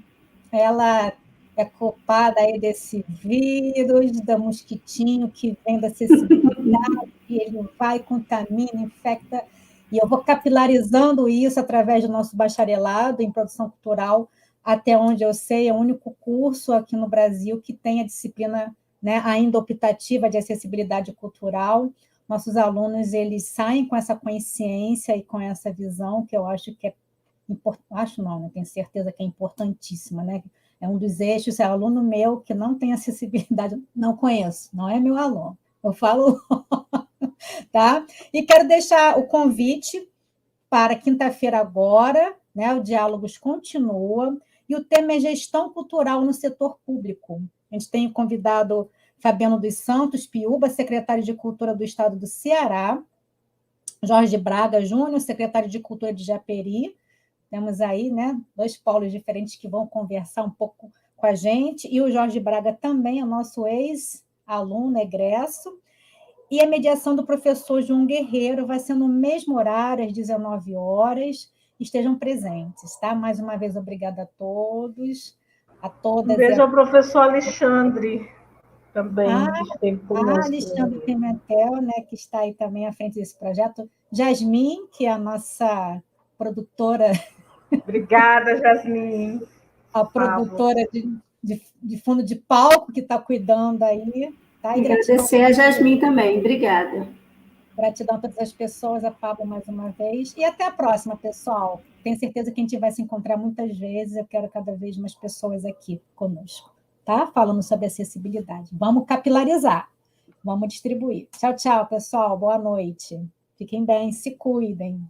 Ela é culpada aí desse vírus, da mosquitinho que vem da acessibilidade, e ele vai, contamina, infecta, e eu vou capilarizando isso através do nosso bacharelado em produção cultural, até onde eu sei, é o único curso aqui no Brasil que tem a disciplina, né, ainda optativa de acessibilidade cultural. Nossos alunos, eles saem com essa consciência e com essa visão, que eu acho que é acho não, né? Tenho certeza que é importantíssima, né? É um dos eixos, é aluno meu que não tem acessibilidade, não conheço, não é meu aluno, eu falo, tá? E quero deixar o convite para quinta-feira agora, né? O Diálogos continua, e o tema é gestão cultural no setor público. A gente tem convidado Fabiano dos Santos Piúba, secretário de Cultura do Estado do Ceará, Jorge Braga Júnior, secretário de Cultura de Japeri. Temos aí, né, 2 polos diferentes que vão conversar um pouco com a gente, e o Jorge Braga também é nosso ex-aluno, egresso, e a mediação do professor João Guerreiro vai ser no mesmo horário, às 19 horas. Estejam presentes, tá? Mais uma vez, obrigada a todos, a todas. Um beijo ao professor Alexandre, também, que esteve conosco. Alexandre Pimentel, né, que está aí também à frente desse projeto. Jasmin, que é a nossa produtora. Obrigada, Jasmin. A produtora de fundo de palco que está cuidando aí. Tá? E agradecer a Jasmin também. Obrigada. Gratidão a todas as pessoas, a Pablo mais uma vez. E até a próxima, pessoal. Tenho certeza que a gente vai se encontrar muitas vezes. Eu quero cada vez mais pessoas aqui conosco, tá? Falando sobre acessibilidade. Vamos capilarizar. Vamos distribuir. Tchau, tchau, pessoal. Boa noite. Fiquem bem, se cuidem.